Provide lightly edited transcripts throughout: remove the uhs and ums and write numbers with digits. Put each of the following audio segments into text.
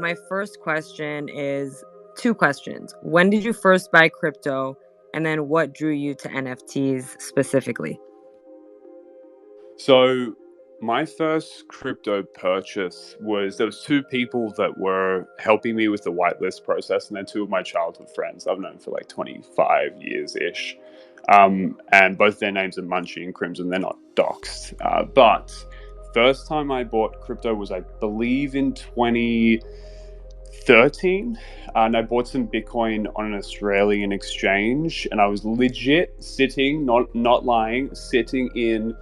my first question is two questions. When did you first buy crypto? And then what drew you to NFTs specifically? So my first crypto purchase there was two people that were helping me with the whitelist process, and they're two of my childhood friends I've known for like 25 years-ish. And both their names are Munchie and Crimson. They're not doxed. But first time I bought crypto was, I believe, in 2013, and I bought some Bitcoin on an Australian exchange, and I was legit sitting, not lying, sitting in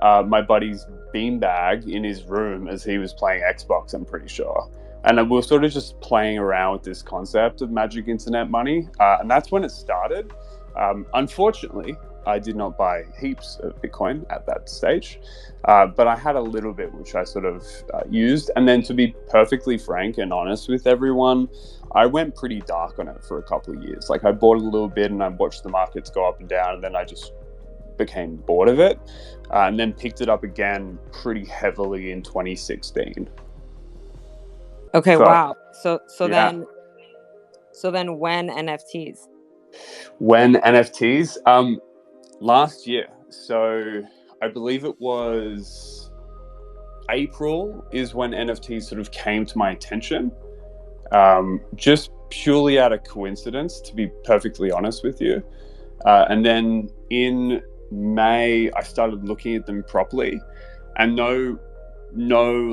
my buddy's beanbag in his room as he was playing Xbox, I'm pretty sure. And we were sort of just playing around with this concept of magic internet money, and that's when it started. Unfortunately, I did not buy heaps of Bitcoin at that stage, but I had a little bit which I sort of used. And then, to be perfectly frank and honest with everyone, I went pretty dark on it for a couple of years. Like, I bought a little bit and I watched the markets go up and down, and then I just became bored of it, and then picked it up again pretty heavily in 2016. Okay, wow. So yeah. then when NFTs? When NFTs? Last year. So I believe it was April is when NFTs sort of came to my attention. Just purely out of coincidence, to be perfectly honest with you. And then in May, I started looking at them properly, and no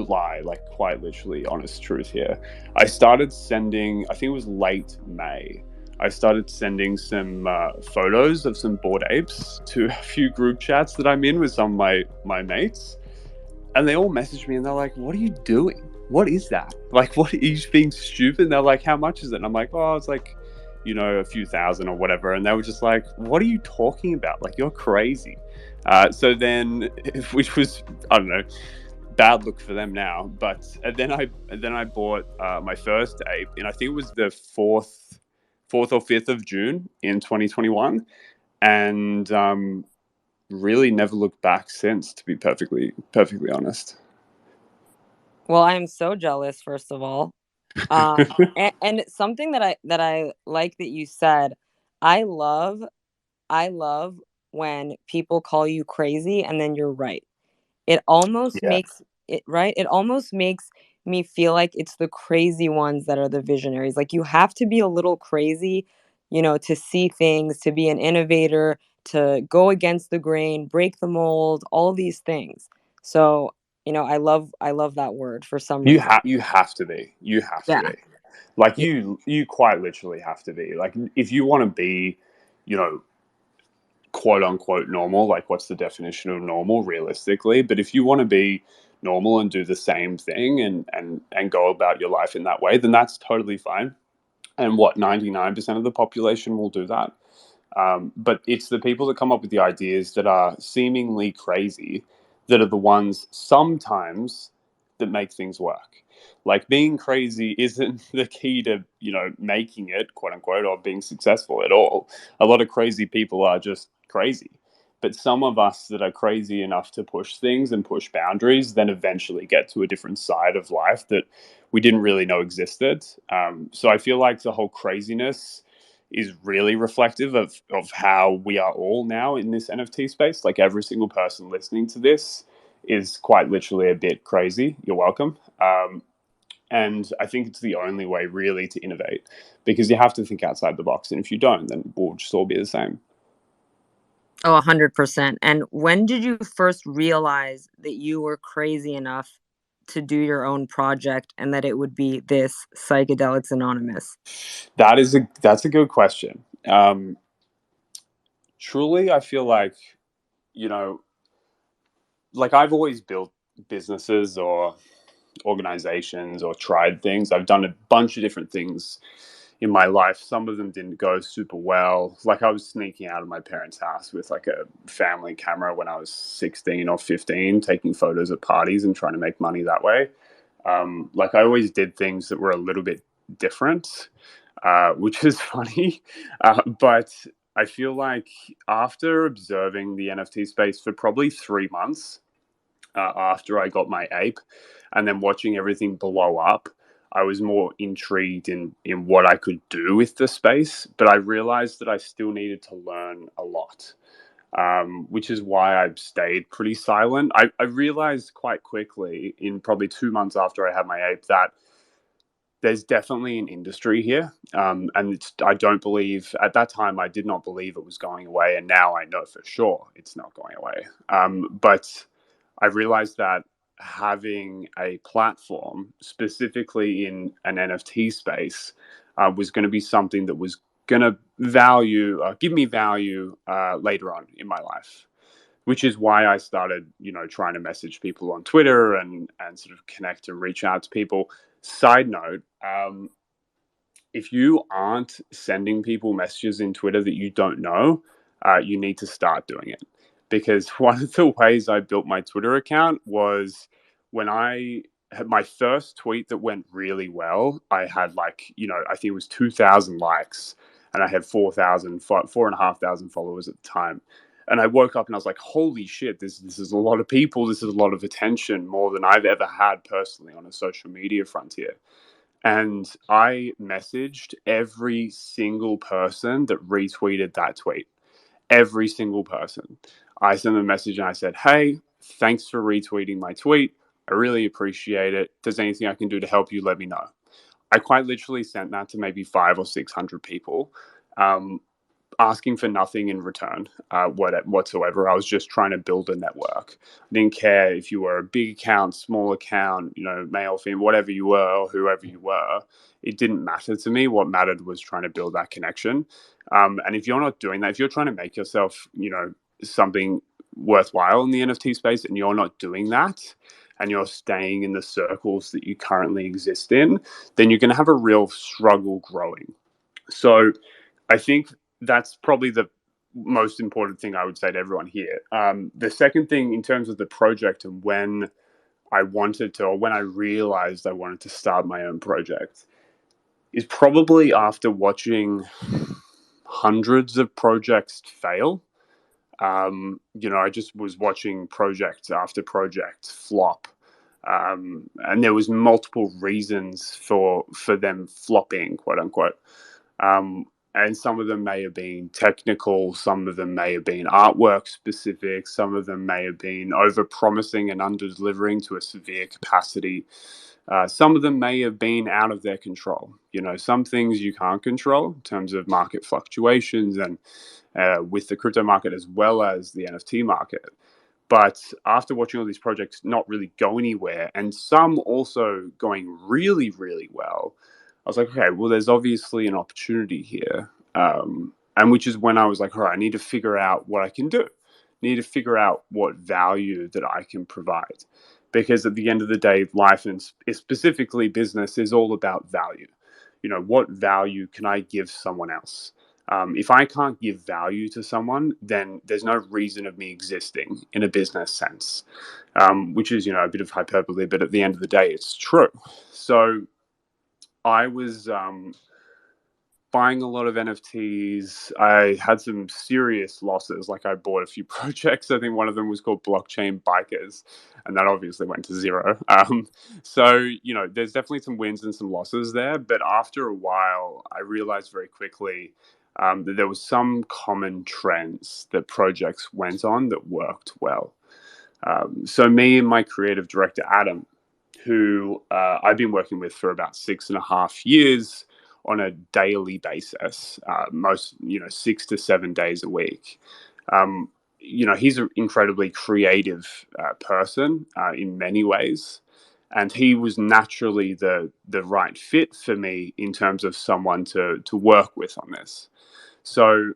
lie, like quite literally honest truth here, I started sending, I think it was late May, I started sending some photos of some Bored Apes to a few group chats that I'm in with some of my mates, and they all messaged me and they're like, what are you doing? What is that? Like, what are you being stupid? And they're like, how much is it? And I'm like, oh, it's like, a few thousand or whatever. And they were just like, what are you talking about? Like, you're crazy. So then, which was, I don't know, bad look for them now. But then I bought my first ape, and I think it was the 4th or 5th of June in 2021. And really never looked back since, to be perfectly honest. Well, I am so jealous, first of all. And something that I like that you said, I love when people call you crazy and then you're right. It almost makes it right. It almost makes me feel like it's the crazy ones that are the visionaries. Like, you have to be a little crazy, to see things, to be an innovator, to go against the grain, break the mold, all these things. So, I love that word for some reason. You have to be. You have to Yeah. be. Like, you quite literally have to be. Like, if you want to be, quote unquote normal, like, what's the definition of normal realistically? But if you want to be normal and do the same thing and go about your life in that way, then that's totally fine. And 99% of the population will do that. But it's the people that come up with the ideas that are seemingly crazy that are the ones sometimes that make things work. Like, being crazy isn't the key to, making it, quote unquote, or being successful at all. A lot of crazy people are just crazy. But some of us that are crazy enough to push things and push boundaries then eventually get to a different side of life that we didn't really know existed. So I feel like the whole craziness is really reflective of how we are all now in this NFT space. Like, every single person listening to this is quite literally a bit crazy. You're welcome. And I think it's the only way really to innovate, because you have to think outside the box. And if you don't, then we'll just all be the same. Oh, 100%. And when did you first realize that you were crazy enough to do your own project and that it would be this Psychedelics Anonymous? That's a good question. Truly, I feel like, like, I've always built businesses or organizations or tried things. I've done a bunch of different things in my life. Some of them didn't go super well. Like, I was sneaking out of my parents' house with like a family camera when I was 16 or 15, taking photos at parties and trying to make money that way. Like, I always did things that were a little bit different, which is funny. But I feel like after observing the NFT space for probably 3 months, after I got my ape, and then watching everything blow up, I was more intrigued in what I could do with the space, but I realized that I still needed to learn a lot, which is why I've stayed pretty silent. I realized quite quickly, in probably 2 months after I had my ape, that there's definitely an industry here. And I don't believe, at that time, I did not believe it was going away. And now I know for sure it's not going away. But I realized that having a platform, specifically in an NFT space, was going to be something that was going to give me value later on in my life, which is why I started, trying to message people on Twitter and sort of connect and reach out to people. Side note, if you aren't sending people messages in Twitter that you don't know, you need to start doing it. Because one of the ways I built my Twitter account was when I had my first tweet that went really well. I had I think it was 2,000 likes, and I had 4,500 followers at the time. And I woke up and I was like, holy shit, this is a lot of people. This is a lot of attention, more than I've ever had personally on a social media frontier. And I messaged every single person that retweeted that tweet. Every single person. I sent them a message and I said, hey, thanks for retweeting my tweet. I really appreciate it. If there's anything I can do to help you, let me know. I quite literally sent that to maybe 500 or 600 people. Asking for nothing in return whatsoever. I was just trying to build a network. I didn't care if you were a big account, small account, male, female, whatever you were, or whoever you were. It didn't matter to me. What mattered was trying to build that connection. And if you're not doing that, if you're trying to make yourself, something worthwhile in the NFT space, and you're not doing that, and you're staying in the circles that you currently exist in, then you're going to have a real struggle growing. So I think that's probably the most important thing I would say to everyone here. The second thing, in terms of the project and when I wanted to, or when I realized I wanted to start my own project, is probably after watching hundreds of projects fail. I just was watching project after project flop. And there was multiple reasons for them flopping, quote unquote. And some of them may have been technical, some of them may have been artwork specific, some of them may have been over promising and under delivering to a severe capacity. Some of them may have been out of their control. Some things you can't control in terms of market fluctuations and with the crypto market as well as the NFT market. But after watching all these projects not really go anywhere, and some also going really, really well, I was like, okay, well, there's obviously an opportunity here. And which is when I was like, all right, I need to figure out what I can do. I need to figure out what value that I can provide. Because at the end of the day, life and specifically business is all about value. What value can I give someone else? If I can't give value to someone, then there's no reason of me existing in a business sense, which is, a bit of hyperbole, but at the end of the day, it's true. So I was buying a lot of NFTs. I had some serious losses. Like, I bought a few projects. I think one of them was called Blockchain Bikers, and that obviously went to zero. So, there's definitely some wins and some losses there. But after a while, I realized very quickly that there was some common trends that projects went on that worked well. So me and my creative director, Adam, who I've been working with for about 6.5 years on a daily basis, most 6 to 7 days a week. He's an incredibly creative person in many ways, and he was naturally the right fit for me in terms of someone to work with on this. So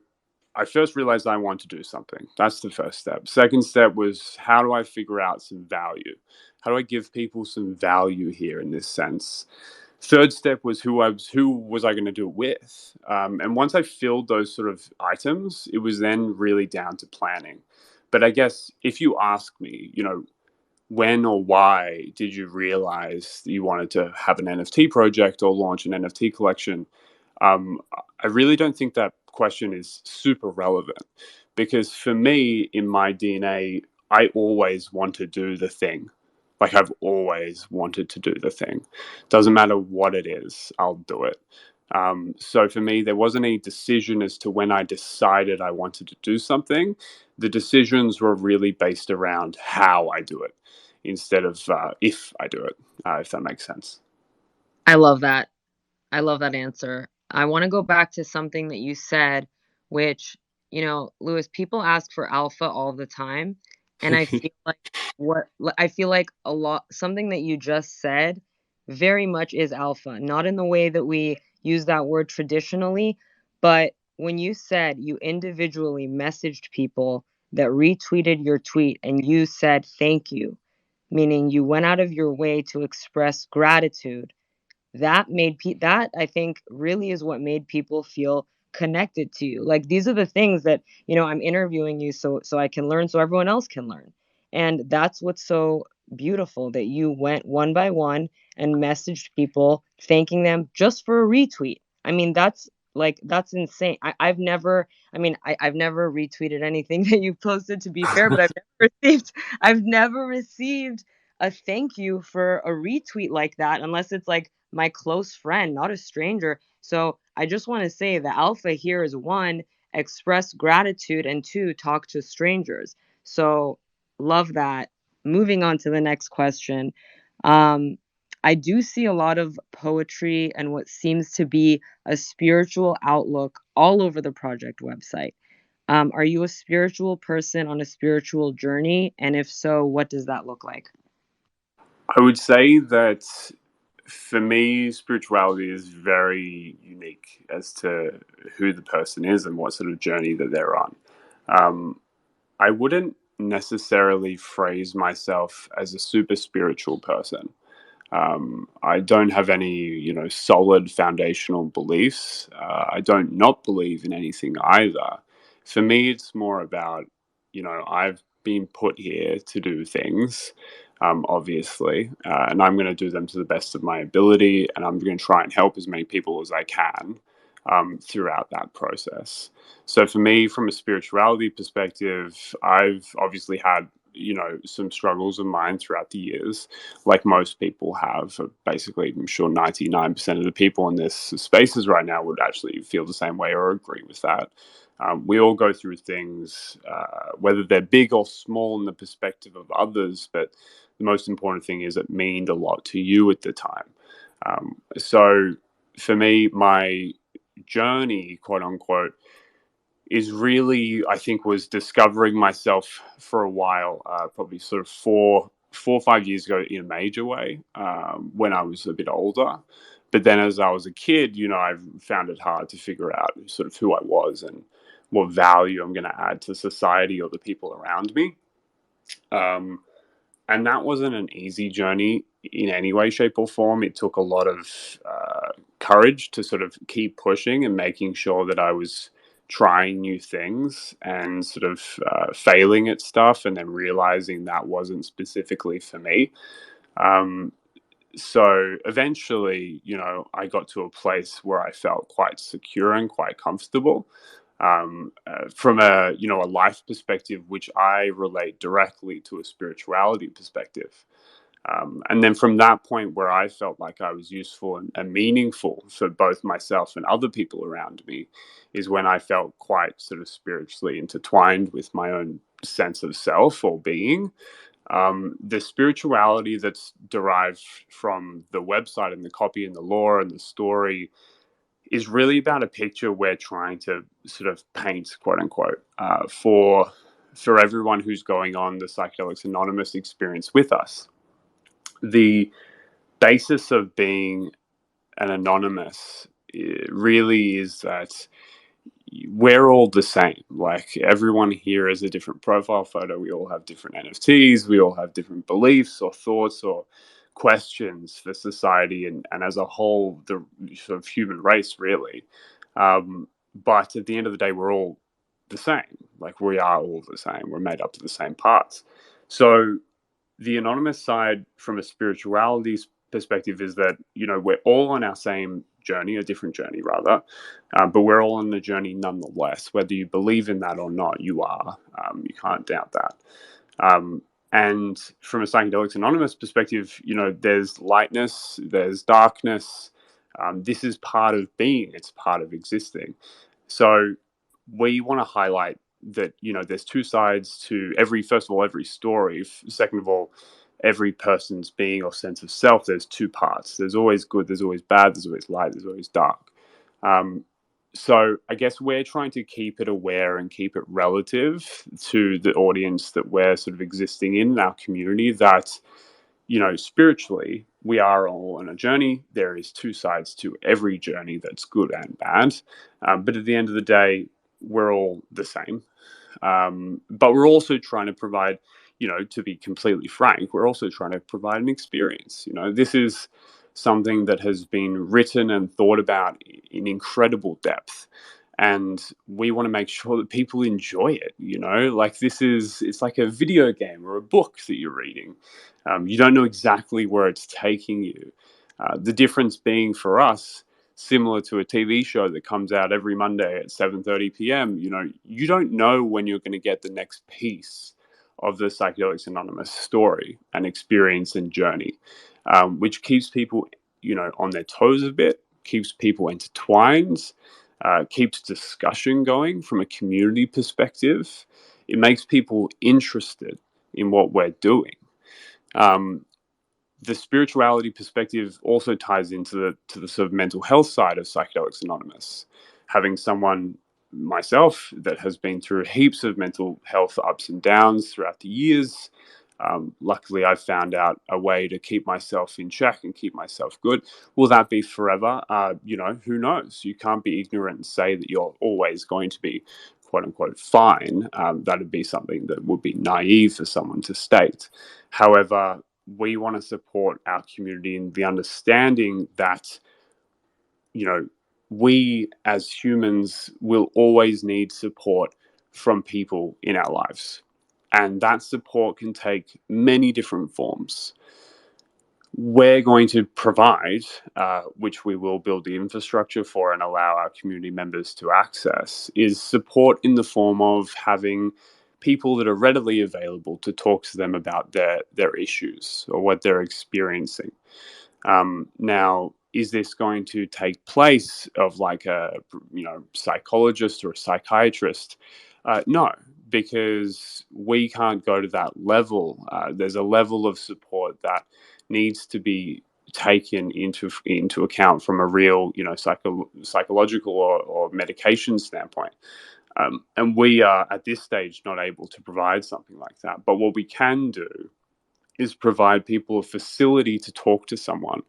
I first realized I want to do something. That's the first step. Second step was, how do I figure out some value? How do I give people some value here in this sense? Third step was, who was I going to do it with? And once I filled those sort of items, it was then really down to planning. But I guess if you ask me, when or why did you realize that you wanted to have an NFT project or launch an NFT collection? I really don't think that question is super relevant, because for me, in my DNA, I always want to do the thing. Like, I've always wanted to do the thing. Doesn't matter what it is, I'll do it. So for me, there wasn't any decision as to when I decided I wanted to do something. The decisions were really based around how I do it instead of if I do it, if that makes sense. I love that. I love that answer. I want to go back to something that you said, which, Lewis, people ask for alpha all the time. And I feel like I feel like a lot, something that you just said very much is alpha, not in the way that we use that word traditionally, but when you said you individually messaged people that retweeted your tweet and you said thank you, meaning you went out of your way to express gratitude, that I think really is what made people feel connected to you. Like, these are the things that, I'm interviewing you so I can learn, so everyone else can learn. And that's what's so beautiful, that you went one by one and messaged people thanking them just for a retweet. I mean, that's insane. I've never retweeted anything that you've posted, to be fair, but I've never received a thank you for a retweet like that, unless it's like my close friend, not a stranger. So I just want to say the alpha here is, one, express gratitude, and two, talk to strangers. So love that. Moving on to the next question. Um, I do see a lot of poetry and what seems to be a spiritual outlook all over the project website. Are you a spiritual person on a spiritual journey? And if so, what does that look like? I would say that for me, spirituality is very unique as to who the person is and what sort of journey that they're on. Um, I wouldn't necessarily phrase myself as a super spiritual person. I don't have any, solid foundational beliefs. I don't not believe in anything either. For me, it's more about, I've been put here to do things, obviously, and I'm going to do them to the best of my ability, and I'm going to try and help as many people as I can throughout that process. So for me, from a spirituality perspective, I've obviously had, some struggles of mine throughout the years, like most people have. Basically, I'm sure 99% of the people in this spaces right now would actually feel the same way or agree with that. We all go through things, whether they're big or small in the perspective of others, but the most important thing is it meant a lot to you at the time. So for me, my journey, quote unquote, is really, I think, was discovering myself for a while, probably sort of 4 or 5 years ago in a major way, when I was a bit older. But then as I was a kid, I found it hard to figure out sort of who I was and what value I'm going to add to society or the people around me. Um, and that wasn't an easy journey in any way, shape, or form. It took a lot of courage to sort of keep pushing and making sure that I was trying new things and sort of failing at stuff and then realizing that wasn't specifically for me. Um, so eventually, I got to a place where I felt quite secure and quite comfortable. From a life perspective, which I relate directly to a spirituality perspective. And then from that point where I felt like I was useful and meaningful for both myself and other people around me is when I felt quite sort of spiritually intertwined with my own sense of self or being. The spirituality that's derived from the website and the copy and the lore and the story is really about a picture we're trying to sort of paint, quote unquote, for everyone who's going on the Psychedelics Anonymous experience with us. The basis of being an anonymous really is that we're all the same. Like, everyone here is a different profile photo. We all have different NFTs. We all have different beliefs or thoughts or questions for society and as a whole, the sort of human race, really. But at the end of the day, we're all the same. Like, we are all the same. We're made up of the same parts. So the anonymous side from a spirituality perspective is that, we're all on our same journey, a different journey rather, but we're all on the journey nonetheless. Whether you believe in that or not, you are. You can't doubt that. And from a Psychedelics Anonymous perspective, there's lightness, there's darkness. This is part of being, it's part of existing. So we want to highlight that, there's two sides to first of all, every story. Second of all, every person's being or sense of self, there's two parts. There's always good, there's always bad, there's always light, there's always dark. So I guess we're trying to keep it aware and keep it relative to the audience that we're sort of existing in our community, that, spiritually, we are all on a journey. There is two sides to every journey, that's good and bad. But at the end of the day, we're all the same. But we're also trying to provide, to be completely frank, we're also trying to provide an experience. This is something that has been written and thought about in incredible depth. And we want to make sure that people enjoy it. Like it's like a video game or a book that you're reading. You don't know exactly where it's taking you. The difference being for us, similar to a TV show that comes out every Monday at 7:30 p.m., you don't know when you're going to get the next piece of the Psychedelics Anonymous story and experience and journey, which keeps people, on their toes a bit, keeps people intertwined, keeps discussion going from a community perspective. It makes people interested in what we're doing. The spirituality perspective also ties into the sort of mental health side of Psychedelics Anonymous. Having someone, myself, that has been through heaps of mental health ups and downs throughout the years. Luckily, I've found out a way to keep myself in check and keep myself good. Will that be forever? Who knows? You can't be ignorant and say that you're always going to be, quote unquote, fine. That'd be something that would be naive for someone to state. However, we want to support our community in the understanding that, we as humans will always need support from people in our lives. And that support can take many different forms. We're going to provide, which we will build the infrastructure for and allow our community members to access, is support in the form of having people that are readily available to talk to them about their issues or what they're experiencing. Now, is this going to take place of like a psychologist or a psychiatrist? No, because we can't go to that level. There's a level of support that needs to be taken into account from a real psychological or medication standpoint. And we are at this stage not able to provide something like that. But what we can do is provide people a facility to talk to someone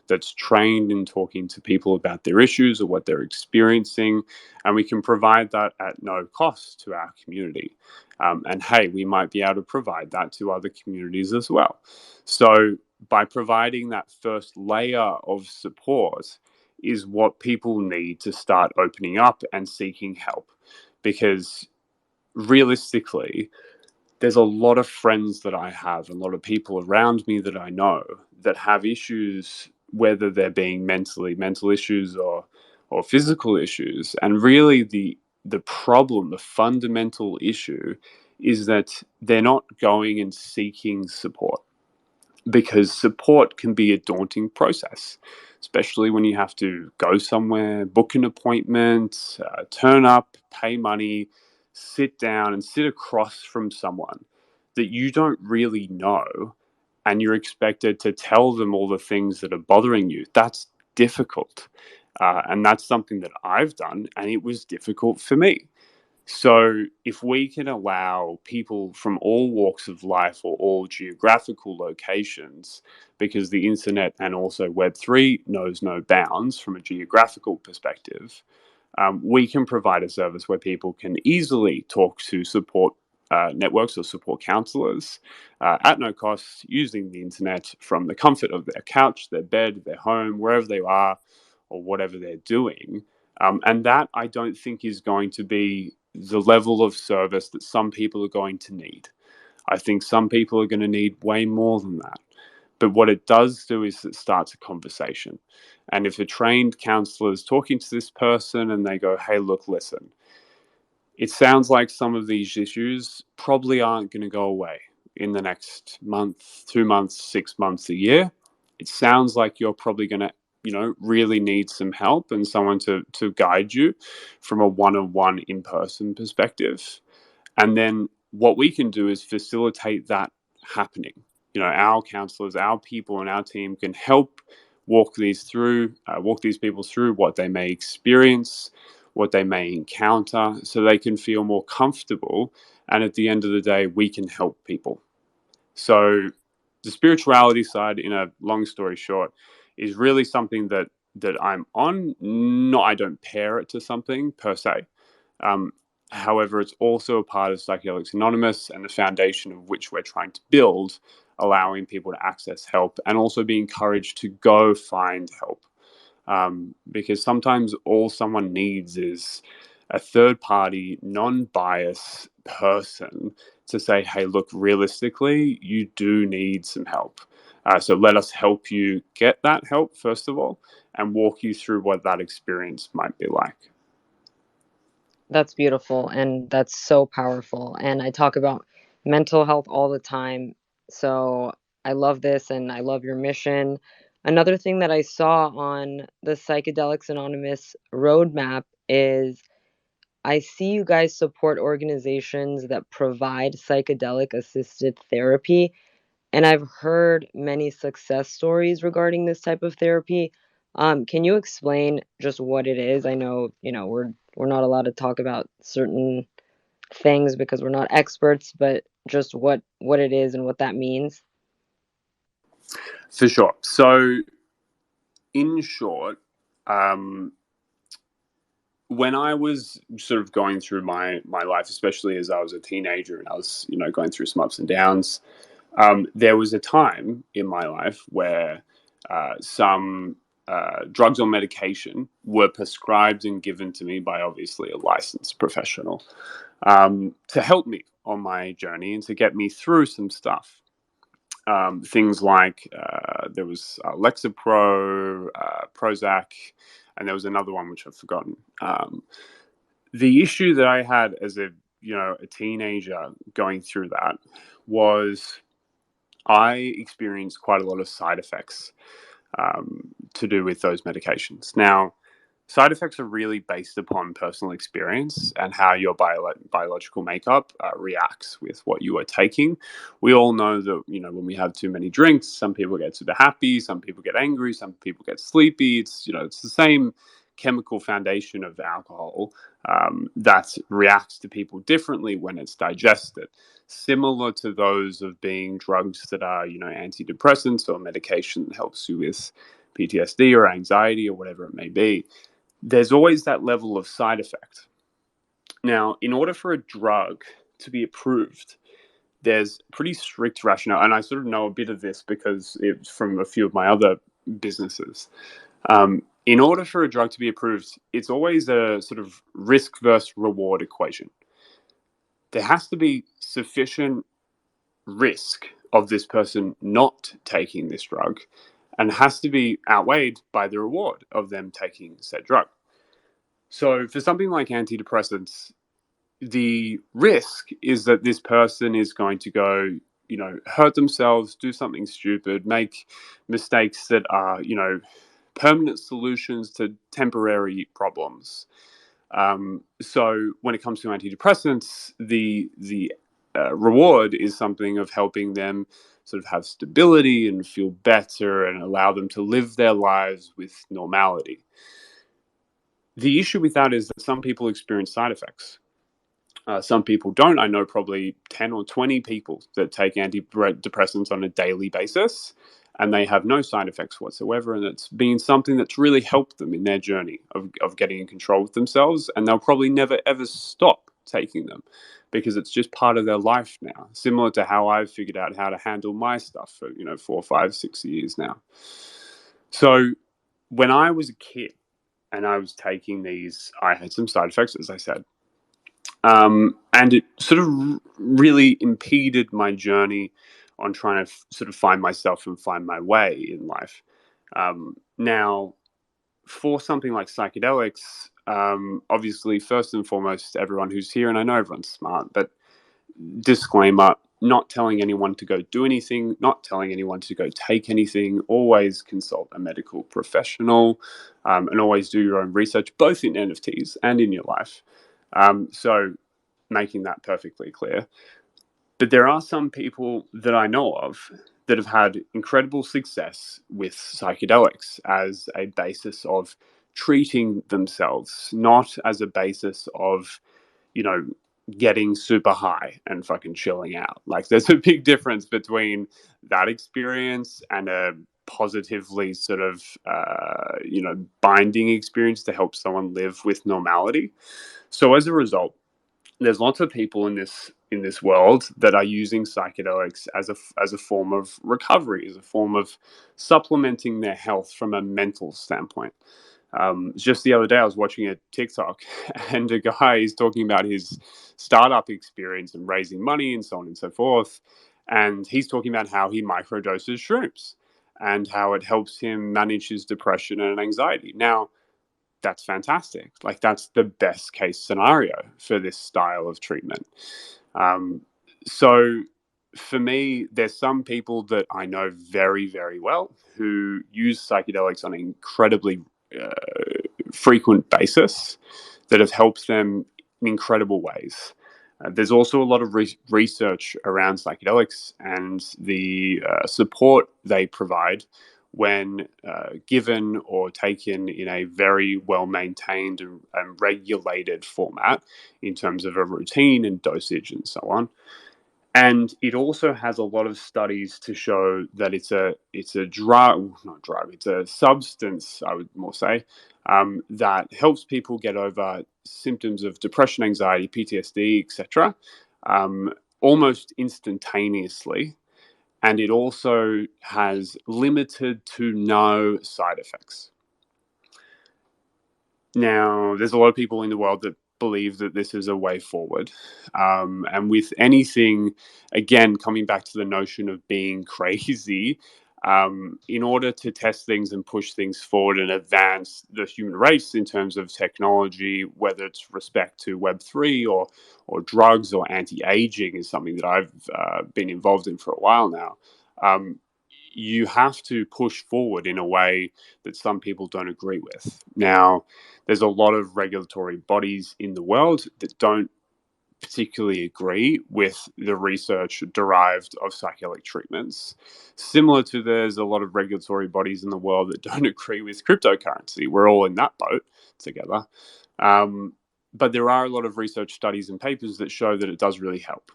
that's trained in talking to people about their issues or what they're experiencing. And we can provide that at no cost to our community. And hey, we might be able to provide that to other communities as well. So by providing that first layer of support is what people need to start opening up and seeking help. Because realistically, there's a lot of friends that I have, a lot of people around me that I know that have issues, whether they're being mental issues or physical issues. And really the problem, the fundamental issue is that they're not going and seeking support, because support can be a daunting process, especially when you have to go somewhere, book an appointment, turn up, pay money, sit down and sit across from someone that you don't really know, and you're expected to tell them all the things that are bothering you. That's difficult. And that's something that I've done, and it was difficult for me. So, if we can allow people from all walks of life or all geographical locations, because the internet and also Web3 knows no bounds from a geographical perspective, we can provide a service where people can easily talk to support networks or support counselors at no cost, using the internet from the comfort of their couch, their bed, their home, wherever they are, or whatever they're doing. And that, I don't think, is going to be the level of service that some people are going to need. I think some people are going to need way more than that. But what it does do is it starts a conversation. And if a trained counselor is talking to this person and they go, hey, look, listen, it sounds like some of these issues probably aren't going to go away. in the next month, 2 months, 6 months, a year, it sounds like you're probably going to, really need some help and someone to guide you from a one-on-one in-person perspective. And then what we can do is facilitate that happening. Our counselors, our people, and our team can help walk these people through what they may experience, what they may encounter, so they can feel more comfortable. And at the end of the day, we can help people. So the spirituality side, in a long story short, is really something that I'm on. No, I don't pair it to something per se. Um, However, it's also a part of Psychedelics Anonymous and the foundation of which we're trying to build, allowing people to access help and also be encouraged to go find help. Because sometimes all someone needs is a third party, non biased person to say, hey, look, realistically, you do need some help. So let us help you get that help, first of all, and walk you through what that experience might be like. That's beautiful and that's so powerful. And I talk about mental health all the time. So I love this and I love your mission. Another thing that I saw on the Psychedelics Anonymous roadmap is I see you guys support organizations that provide psychedelic assisted therapy. And I've heard many success stories regarding this type of therapy. Can you explain just what it is? I know, we're not allowed to talk about certain things because we're not experts, but just what it is and what that means. For sure. So, in short, when I was sort of going through my life, especially as I was a teenager and I was, going through some ups and downs, there was a time in my life where some drugs or medication were prescribed and given to me by obviously a licensed professional to help me on my journey and to get me through some stuff. Things like there was Lexapro, Prozac, and there was another one which I've forgotten. The issue that I had as a teenager going through that was I experienced quite a lot of side effects to do with those medications. Now, side effects are really based upon personal experience and how your biological makeup reacts with what you are taking. We all know that, when we have too many drinks, some people get super happy, some people get angry, some people get sleepy. It's the same chemical foundation of alcohol that reacts to people differently when it's digested, similar to those of being drugs that are, antidepressants or medication that helps you with PTSD or anxiety or whatever it may be. There's always that level of side effect. Now, in order for a drug to be approved, there's pretty strict rationale, and I sort of know a bit of this because it's from a few of my other businesses. In order for a drug to be approved, it's always a sort of risk versus reward equation. There has to be sufficient risk of this person not taking this drug and has to be outweighed by the reward of them taking said drug. So for something like antidepressants, the risk is that this person is going to go, hurt themselves, do something stupid, make mistakes that are, permanent solutions to temporary problems. So when it comes to antidepressants, the reward is something of helping them sort of have stability and feel better and allow them to live their lives with normality. The issue with that is that some people experience side effects. Some people don't. I know probably 10 or 20 people that take antidepressants on a daily basis and they have no side effects whatsoever. And it's been something that's really helped them in their journey of getting in control with themselves. And they'll probably never, ever stop taking them because it's just part of their life now, similar to how I've figured out how to handle my stuff for, 4, 5, 6 years now. So when I was a kid and I was taking these, I had some side effects, as I said. And it sort of really impeded my journey on trying to sort of find myself and find my way in life. Now, for something like psychedelics, obviously, first and foremost, everyone who's here, and I know everyone's smart, but disclaimer, not telling anyone to go do anything, not telling anyone to go take anything. Always consult a medical professional, and always do your own research, both in NFTs and in your life. So making that perfectly clear. But there are some people that I know of that have had incredible success with psychedelics as a basis of treating themselves, not as a basis of, you know, getting super high and fucking chilling out. Like, there's a big difference between that experience and a positively sort of, binding experience to help someone live with normality. So as a result, there's lots of people in this world that are using psychedelics as a form of recovery, as a form of supplementing their health from a mental standpoint. Just the other day, I was watching a TikTok, and a guy is talking about his startup experience and raising money and so on and so forth. And he's talking about how he microdoses shrooms and how it helps him manage his depression and anxiety. Now, that's fantastic. Like, that's the best case scenario for this style of treatment. Um, so for me, there's some people that I know very, very well who use psychedelics on an incredibly uh, frequent basis that have helped them in incredible ways. There's also a lot of research around psychedelics and the support they provide when given or taken in a very well maintained and regulated format in terms of a routine and dosage and so on. And it also has a lot of studies to show that it's a drug, not drug, it's a substance, I would more say, that helps people get over symptoms of depression, anxiety, PTSD, etc., almost instantaneously. And it also has limited to no side effects. Now, there's a lot of people in the world that believe that this is a way forward. And with anything, again, coming back to the notion of being crazy, in order to test things and push things forward and advance the human race in terms of technology, whether it's respect to Web3 or drugs or anti-aging, is something that I've been involved in for a while now. You have to push forward in a way that some people don't agree with. Now, there's a lot of regulatory bodies in the world that don't particularly agree with the research derived of psychedelic treatments. Similar to, there's a lot of regulatory bodies in the world that don't agree with cryptocurrency. We're all in that boat together. But there are a lot of research studies and papers that show that it does really help.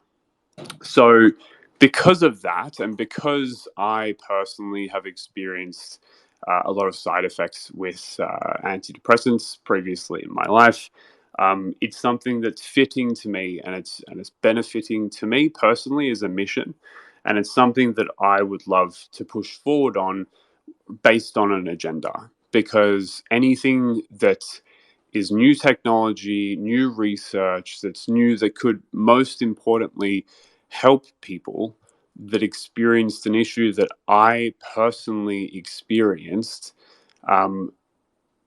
So, because of that, and because I personally have experienced a lot of side effects with antidepressants previously in my life, it's something that's fitting to me, and it's benefiting to me personally as a mission, and it's something that I would love to push forward on based on an agenda. Because anything that is new technology, new research that's new, that could most importantly help people that experienced an issue that I personally experienced, um,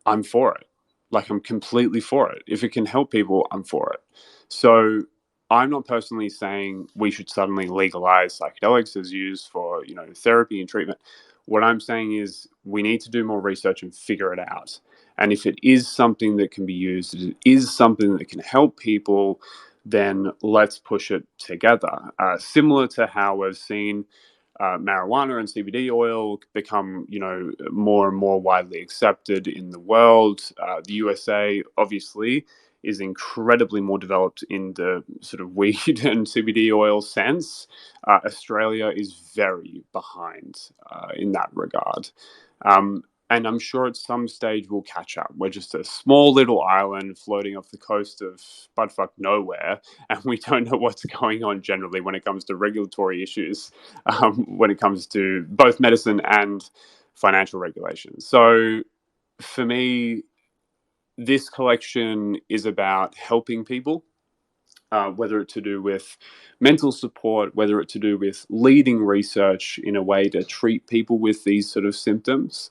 I'm for it. Like, I'm completely for it. If it can help people, I'm for it. So I'm not personally saying we should suddenly legalize psychedelics as used for, therapy and treatment. What I'm saying is we need to do more research and figure it out. And if it is something that can be used, it is something that can help people, then let's push it together. Similar to how we've seen marijuana and CBD oil become, more and more widely accepted in the world. The USA, obviously, is incredibly more developed in the sort of weed and CBD oil sense. Australia is very behind in that regard. And I'm sure at some stage we'll catch up. We're just a small little island floating off the coast of budfuck nowhere, and we don't know what's going on generally when it comes to regulatory issues, when it comes to both medicine and financial regulations. So for me, this collection is about helping people, whether it's to do with mental support, whether it's to do with leading research in a way to treat people with these sort of symptoms.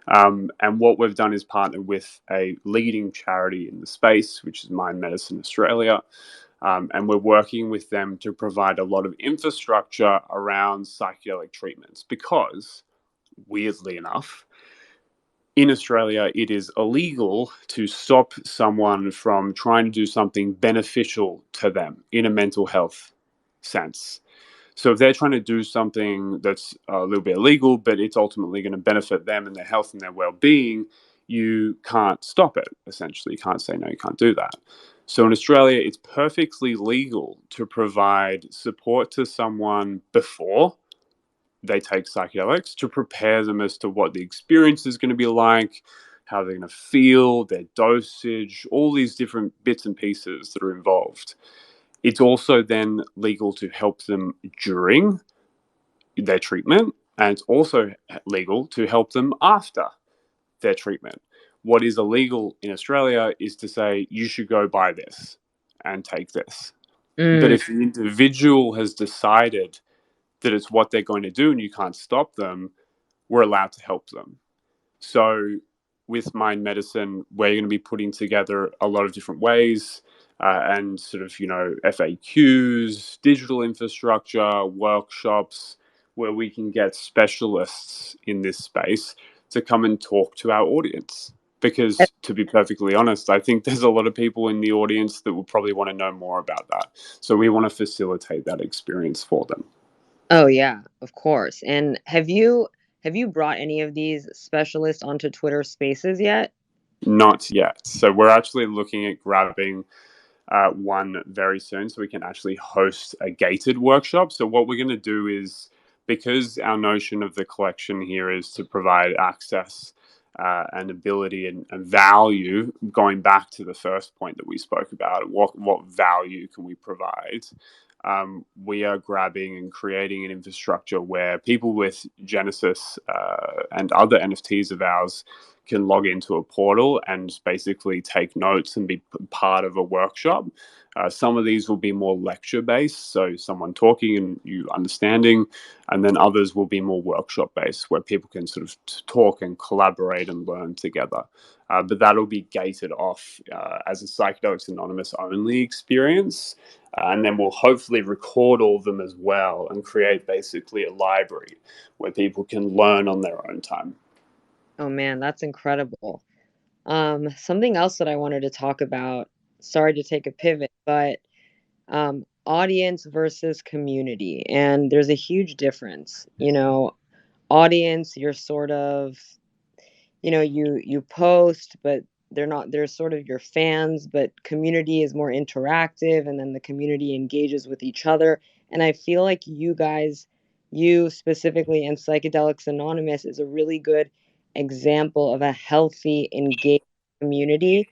And what we've done is partner with a leading charity in the space, which is Mind Medicine Australia. And we're working with them to provide a lot of infrastructure around psychedelic treatments because, weirdly enough, in Australia, it is illegal to stop someone from trying to do something beneficial to them in a mental health sense. So if they're trying to do something that's a little bit illegal, but it's ultimately going to benefit them and their health and their well-being, you can't stop it, essentially. You can't say, no, you can't do that. So in Australia, it's perfectly legal to provide support to someone before they take psychedelics to prepare them as to what the experience is going to be like, how they're going to feel, their dosage, all these different bits and pieces that are involved. It's also then legal to help them during their treatment, and it's also legal to help them after their treatment. What is illegal in Australia is to say, you should go buy this and take this. But Mm. if the individual has decided that it's what they're going to do and you can't stop them, we're allowed to help them. So with Mind Medicine, we're going to be putting together a lot of different ways and sort of, FAQs, digital infrastructure, workshops, where we can get specialists in this space to come and talk to our audience. Because to be perfectly honest, I think there's a lot of people in the audience that will probably want to know more about that. So we want to facilitate that experience for them. Oh yeah, of course. And have you brought any of these specialists onto Twitter Spaces yet? Not yet. So we're actually looking at grabbing one very soon so we can actually host a gated workshop. So what we're going to do is, because our notion of the collection here is to provide access and ability and value, going back to the first point that we spoke about, what value can we provide? We are grabbing and creating an infrastructure where people with Genesis and other NFTs of ours can log into a portal and basically take notes and be part of a workshop. Some of these will be more lecture based, so someone talking and you understanding, and then others will be more workshop based, where people can sort of talk and collaborate and learn together. But that'll be gated off as a Psychedelics Anonymous only experience. And then we'll hopefully record all of them as well and create basically a library where people can learn on their own time. Oh man, that's incredible. Something else that I wanted to talk about, sorry to take a pivot, but audience versus community. And there's a huge difference. Audience, you're sort of, you post, but they're sort of your fans, but community is more interactive, and then the community engages with each other. And I feel like you specifically, and Psychedelics Anonymous is a really good example of a healthy, engaged community.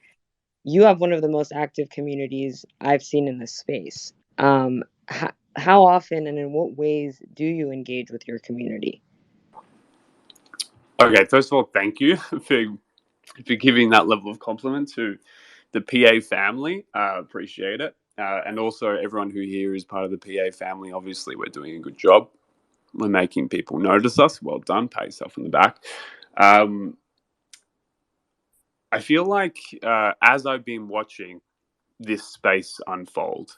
You have one of the most active communities I've seen in this space. How often and in what ways do you engage with your community? Okay, first of all, thank you for giving that level of compliment to the PA family. Appreciate it. And also everyone who here is part of the PA family. Obviously, we're doing a good job. We're making people notice us. Well done. Pat yourself on the back. I feel like as I've been watching this space unfold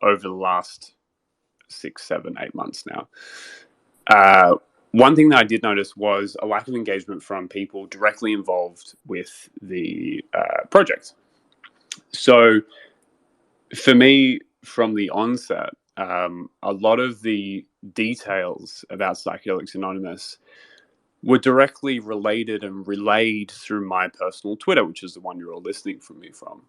over the last 6, 7, 8 months now, one thing that I did notice was a lack of engagement from people directly involved with the project. So for me, from the onset, a lot of the details about Psychedelics Anonymous were directly related and relayed through my personal Twitter, which is the one you're all listening from me from.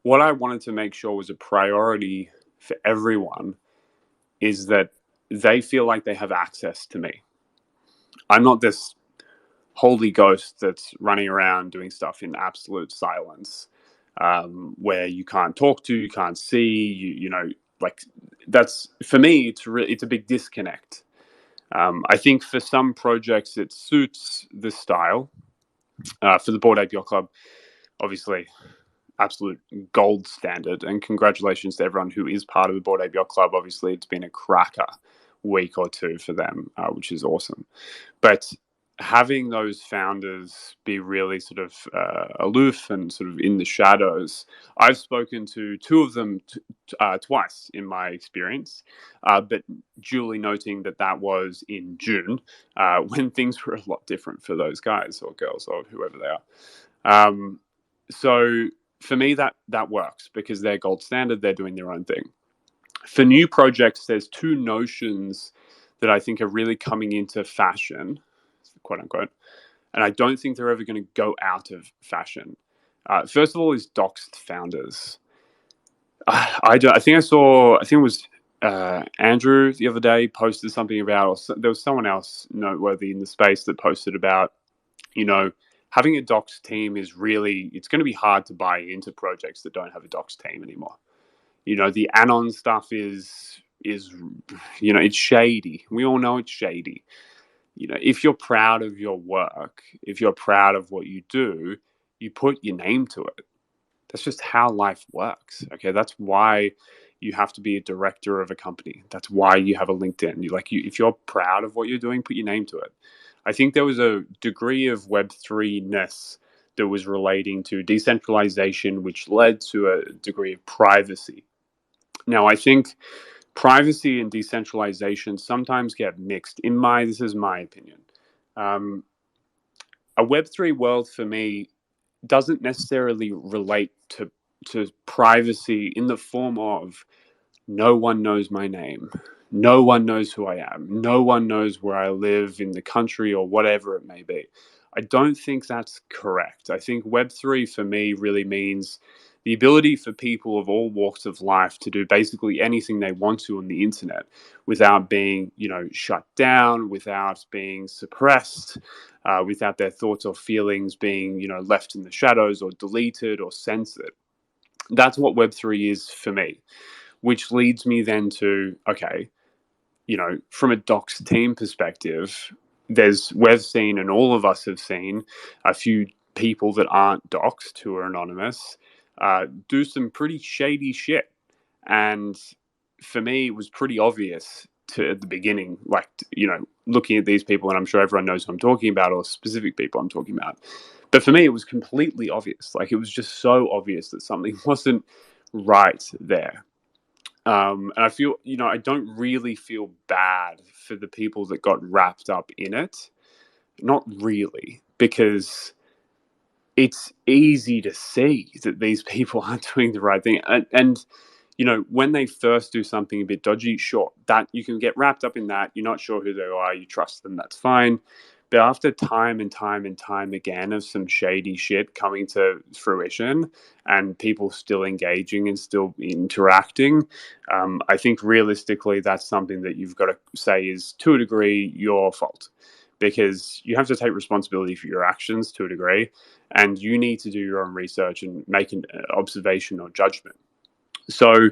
What I wanted to make sure was a priority for everyone is that they feel like they have access to me. I'm not this holy ghost that's running around doing stuff in absolute silence, where you can't talk to, you can't see, like that's for me. It's a big disconnect. I think for some projects it suits the style. For the Bored Ape Yacht Club, obviously, absolute gold standard. And congratulations to everyone who is part of the Bored Ape Yacht Club. Obviously, it's been a cracker week or two for them, which is awesome. But having those founders be really sort of aloof and sort of in the shadows. I've spoken to two of them twice in my experience, but duly noting that that was in June, when things were a lot different for those guys or girls or whoever they are. So for me, that works because they're gold standard. They're doing their own thing. For new projects, there's two notions that I think are really coming into fashion, quote unquote, and I don't think they're ever going to go out of fashion. First of all, is doxed founders. I don't. I think I saw. I think it was Andrew the other day posted something about, or there was someone else noteworthy in the space that posted about, you know, having a doxed team is really, it's going to be hard to buy into projects that don't have a doxed team anymore. You know, the anon stuff is it's shady. We all know it's shady. You know, if you're proud of your work, if you're proud of what you do, you put your name to it. That's just how life works. Okay, that's why you have to be a director of a company. That's why you have a LinkedIn. If you're proud of what you're doing, put your name to it. I think there was a degree of Web3-ness that was relating to decentralization, which led to a degree of privacy. Now, I think privacy and decentralization sometimes get mixed. This is my opinion. A Web3 world for me doesn't necessarily relate to privacy in the form of no one knows my name, no one knows who I am, no one knows where I live in the country or whatever it may be. I don't think that's correct. I think Web3 for me really means the ability for people of all walks of life to do basically anything they want to on the internet without being, shut down, without being suppressed, without their thoughts or feelings being, left in the shadows or deleted or censored. That's what Web3 is for me, which leads me then to, okay, from a docs team perspective, we've seen, and all of us have seen, a few people that aren't doxed, who are anonymous, do some pretty shady shit. And for me, it was pretty obvious at the beginning, looking at these people, and I'm sure everyone knows who I'm talking about, or specific people I'm talking about. But for me, it was completely obvious. It was just so obvious that something wasn't right there. And I feel, I don't really feel bad for the people that got wrapped up in it. Not really, because it's easy to see that these people aren't doing the right thing. And when they first do something a bit dodgy, sure, that you can get wrapped up in that. You're not sure who they are. You trust them. That's fine. But after time and time and time again of some shady shit coming to fruition and people still engaging and still interacting, I think realistically that's something that you've got to say is, to a degree, your fault. Because you have to take responsibility for your actions to a degree, and you need to do your own research and make an observation or judgment. So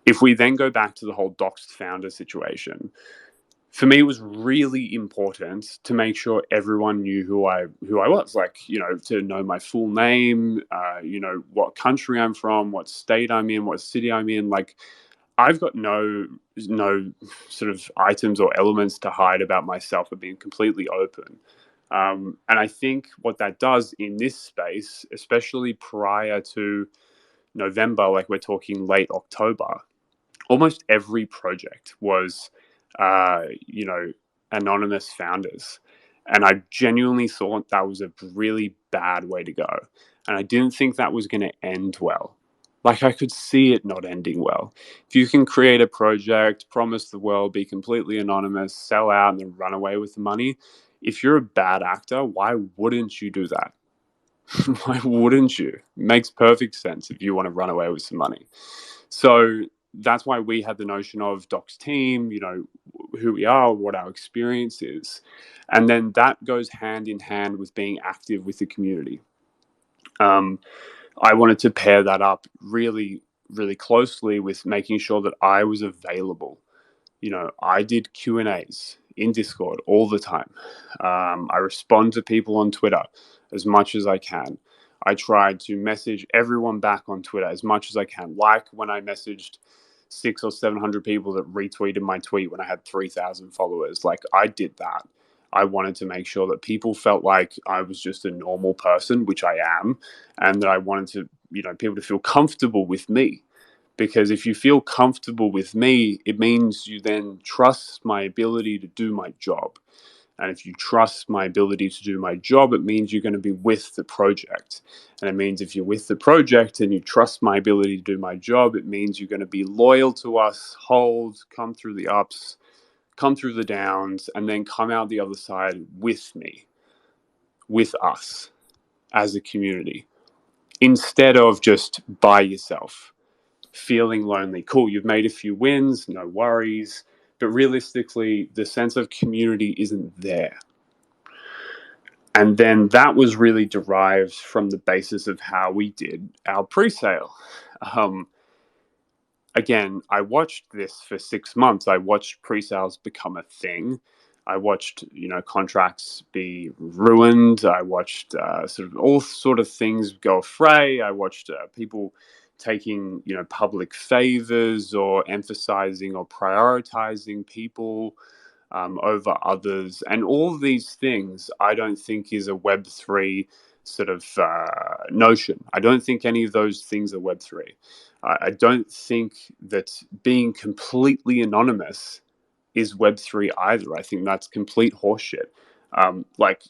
if we then go back to the whole doxed founder situation, for me, it was really important to make sure everyone knew who I was, to know my full name, what country I'm from, what state I'm in, what city I'm in. I've got no sort of items or elements to hide about myself. I've been completely open. And I think what that does in this space, especially prior to November, we're talking late October, almost every project was, anonymous founders. And I genuinely thought that was a really bad way to go. And I didn't think that was going to end well. I could see it not ending well. If you can create a project, promise the world, be completely anonymous, sell out, and then run away with the money, if you're a bad actor, why wouldn't you do that? Why wouldn't you? It makes perfect sense if you want to run away with some money. So that's why we had the notion of Doc's team, who we are, what our experience is. And then that goes hand in hand with being active with the community. I wanted to pair that up really, really closely with making sure that I was available. I did Q&As in Discord all the time. I respond to people on Twitter as much as I can. I tried to message everyone back on Twitter as much as I can. Like when I messaged 600 or 700 people that retweeted my tweet when I had 3,000 followers. I did that. I wanted to make sure that people felt like I was just a normal person, which I am, and that I wanted to, people to feel comfortable with me. Because if you feel comfortable with me, it means you then trust my ability to do my job. And if you trust my ability to do my job, it means you're going to be with the project. And it means if you're with the project and you trust my ability to do my job, it means you're going to be loyal to us, hold, come through the ups, come through the downs, and then come out the other side with me, with us as a community, instead of just by yourself, feeling lonely. Cool, you've made a few wins, no worries. But realistically, the sense of community isn't there. And then that was really derived from the basis of how we did our pre-sale. Um, Again, I watched this for 6 months. I watched pre-sales become a thing. I watched, contracts be ruined. I watched sort of all sort of things go fray. I watched people taking, public favors or emphasizing or prioritizing people over others. And all these things, I don't think is a Web3 sort of notion. I don't think any of those things are Web3. I don't think that being completely anonymous is Web3 either. I think that's complete horseshit. Like,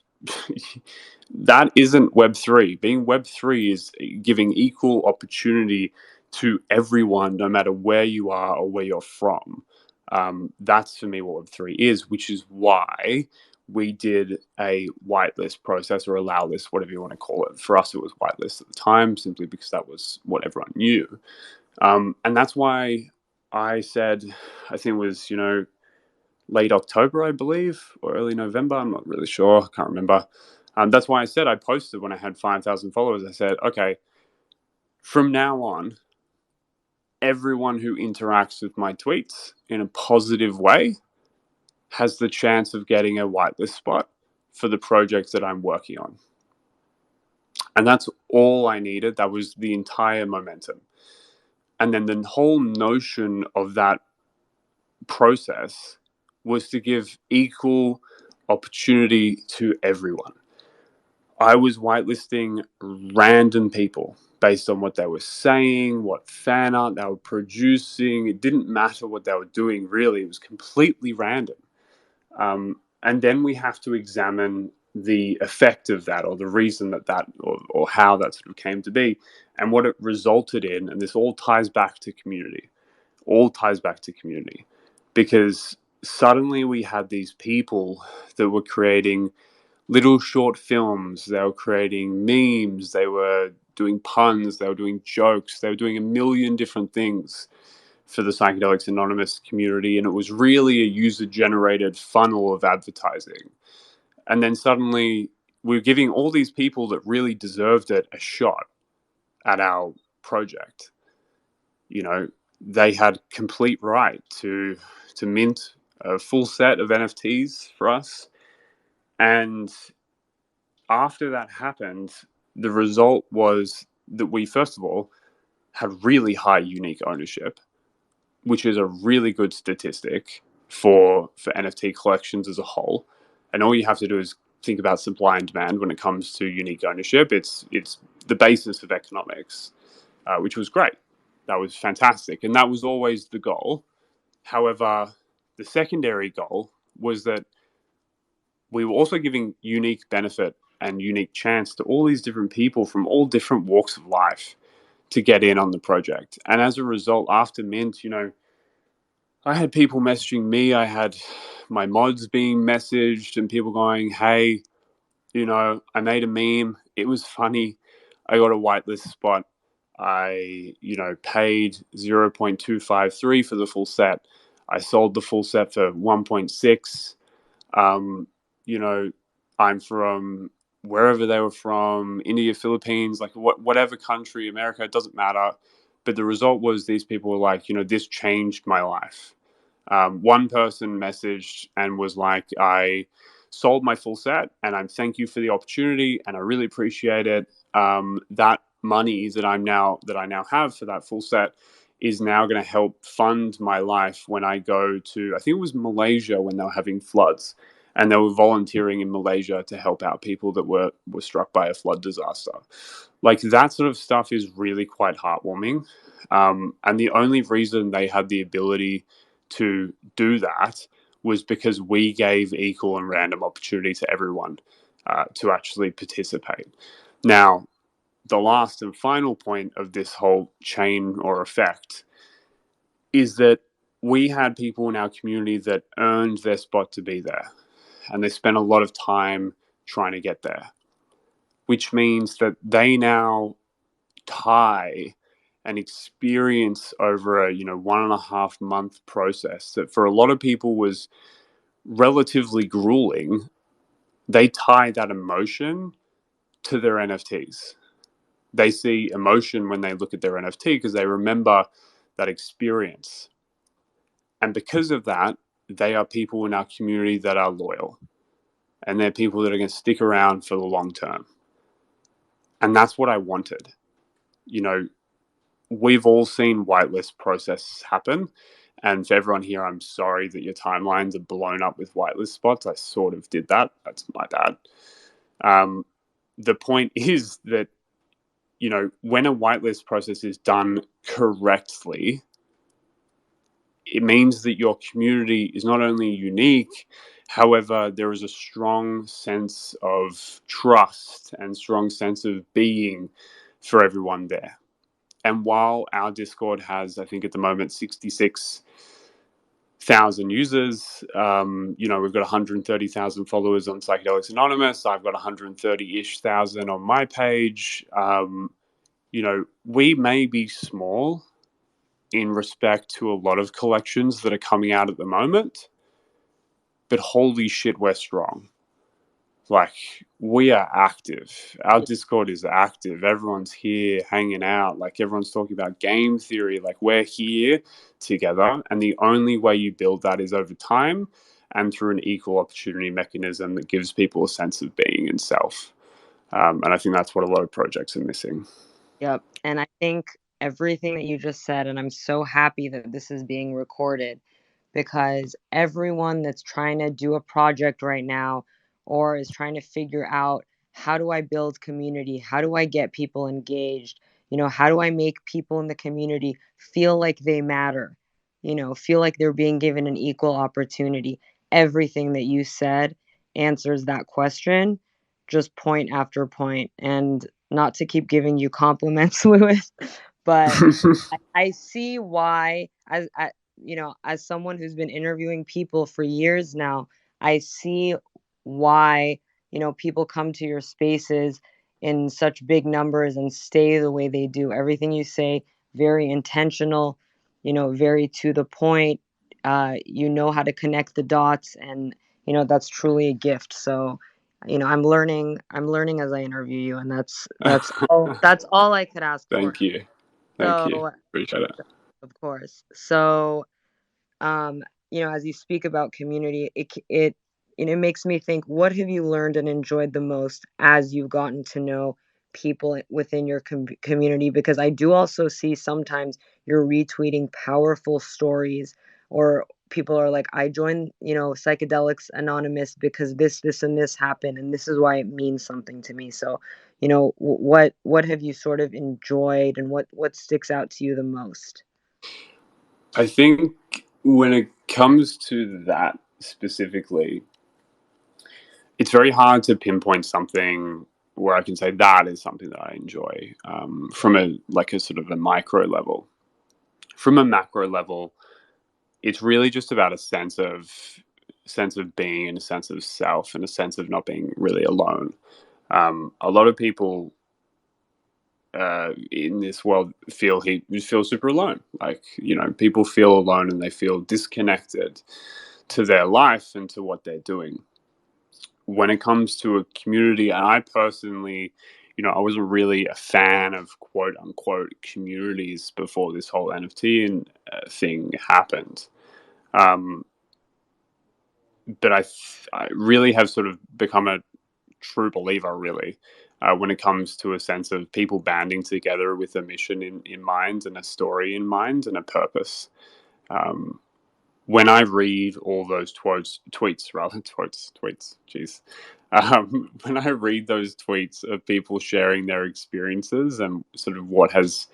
that isn't Web3. Being Web3 is giving equal opportunity to everyone, no matter where you are or where you're from. That's for me what Web3 is, which is why we did a whitelist process or allow list, whatever you want to call it. For us, it was whitelist at the time, simply because that was what everyone knew. And that's why I said, I think it was, late October, I believe, or early November. I'm not really sure. I can't remember. That's why I said, I posted when I had 5,000 followers. I said, okay, from now on, everyone who interacts with my tweets in a positive way has the chance of getting a whitelist spot for the projects that I'm working on. And that's all I needed. That was the entire momentum. And then the whole notion of that process was to give equal opportunity to everyone. I was whitelisting random people based on what they were saying, what fan art they were producing. It didn't matter what they were doing, really. It was completely random. And then we have to examine the effect of that, or the reason or how that sort of came to be, and what it resulted in. And this all ties back to community. Because suddenly we had these people that were creating little short films, they were creating memes, they were doing puns, they were doing jokes, they were doing a million different things for the Psychedelics Anonymous community, and it was really a user-generated funnel of advertising. And then suddenly we're giving all these people that really deserved it a shot at our project. They had complete right to mint a full set of NFTs for us. And after that happened, the result was that we, first of all, had really high unique ownership, which is a really good statistic for NFT collections as a whole. And all you have to do is think about supply and demand when it comes to unique ownership. It's the basis of economics, which was great. That was fantastic. And that was always the goal. However, the secondary goal was that we were also giving unique benefit and unique chance to all these different people from all different walks of life to get in on the project. And as a result, after Mint, I had people messaging me. I had my mods being messaged and people going, hey, I made a meme. It was funny. I got a whitelist spot. I, paid 0.253 for the full set. I sold the full set for 1.6. I'm from wherever they were from, India, Philippines, like whatever country, America, it doesn't matter. But the result was these people were like, this changed my life. One person messaged and was like, I sold my full set and I'm thank you for the opportunity and I really appreciate it. That money that I now have for that full set is now going to help fund my life when I go to, I think it was Malaysia when they were having floods. and they were volunteering in Malaysia to help out people that were struck by a flood disaster. Like, that sort of stuff is really quite heartwarming. And the only reason they had the ability to do that was because we gave equal and random opportunity to everyone to actually participate. Now, the last and final point of this whole chain or effect is that we had people in our community that earned their spot to be there, and they spent a lot of time trying to get there, which means that they now tie an experience over a 1.5 month process that for a lot of people was relatively grueling. They tie that emotion to their NFTs. They see emotion when they look at their NFT because they remember that experience. And because of that, they are people in our community that are loyal, and they're people that are going to stick around for the long term. And that's what I wanted. We've all seen whitelist processes happen. And for everyone here, I'm sorry that your timelines are blown up with whitelist spots. I sort of did that. That's my bad. The point is that, when a whitelist process is done correctly, it means that your community is not only unique, however, there is a strong sense of trust and strong sense of being for everyone there. And while our Discord has, I think at the moment, 66,000 users, we've got 130,000 followers on Psychedelics Anonymous. I've got 130-ish thousand on my page. We may be small in respect to a lot of collections that are coming out at the moment, but holy shit, we're strong. Like, we are active. Our Discord is active. Everyone's here hanging out. Like, everyone's talking about game theory. Like, we're here together. And the only way you build that is over time and through an equal opportunity mechanism that gives people a sense of being and self. And I think that's what a lot of projects are missing. Yep. And I think everything that you just said, and I'm so happy that this is being recorded, because everyone that's trying to do a project right now or is trying to figure out, how do I build community? How do I get people engaged? How do I make people in the community feel like they matter? Feel like they're being given an equal opportunity. Everything that you said answers that question, just point after point. And not to keep giving you compliments, Lewis, but I see why, as someone who's been interviewing people for years now, I see why, people come to your spaces in such big numbers and stay the way they do. Everything you say, very intentional, very to the point. How to connect the dots, and that's truly a gift. So, I'm learning as I interview you, and that's all I could ask for. Thank you. Thank you. So, Appreciate it. of course. So, um, as you speak about community, it makes me think, what have you learned and enjoyed the most as you've gotten to know people within your community? Because I do also see sometimes you're retweeting powerful stories, or people are like, I joined, Psychedelics Anonymous because this and this happened, and this is why it means something to me. So, what have you sort of enjoyed, and what sticks out to you the most? I think when it comes to that specifically, it's very hard to pinpoint something where I can say that is something that I enjoy from a sort of a micro level. From a macro level, it's really just about a sense of being and a sense of self and a sense of not being really alone. A lot of people in this world feel super alone. People feel alone and they feel disconnected to their life and to what they're doing. When it comes to a community, and I personally, I wasn't really a fan of quote unquote communities before this whole NFT thing happened. But I really have sort of become a true believer, really, when it comes to a sense of people banding together with a mission in mind and a story in mind and a purpose. when I read all those tweets, when I read those tweets of people sharing their experiences and sort of what has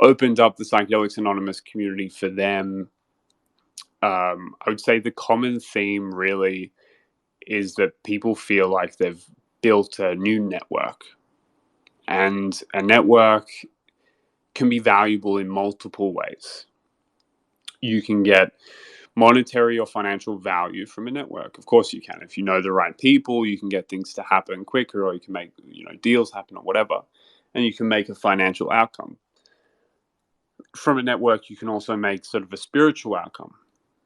opened up the Psychedelics Anonymous community for them, I would say the common theme really is that people feel like they've built a new network. And a network can be valuable in multiple ways. You can get monetary or financial value from a network. Of course you can. If you know the right people, you can get things to happen quicker, or you can make, deals happen or whatever, and you can make a financial outcome. From a network, you can also make sort of a spiritual outcome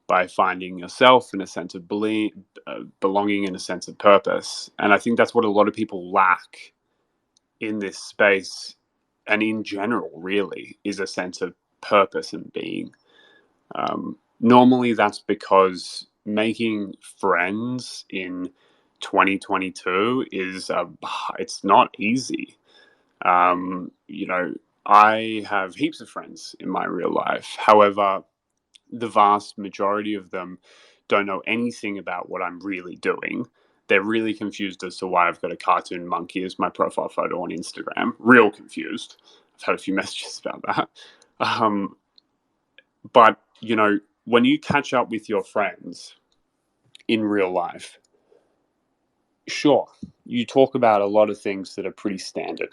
by finding yourself in a sense of belonging, in a sense of purpose. And I think that's what a lot of people lack in this space, and in general, really, is a sense of purpose and being. Normally, that's because making friends in 2022 it's not easy. I have heaps of friends in my real life. However, the vast majority of them don't know anything about what I'm really doing. They're really confused as to why I've got a cartoon monkey as my profile photo on Instagram. Real confused. I've had a few messages about that. But, when you catch up with your friends in real life, sure, you talk about a lot of things that are pretty standard.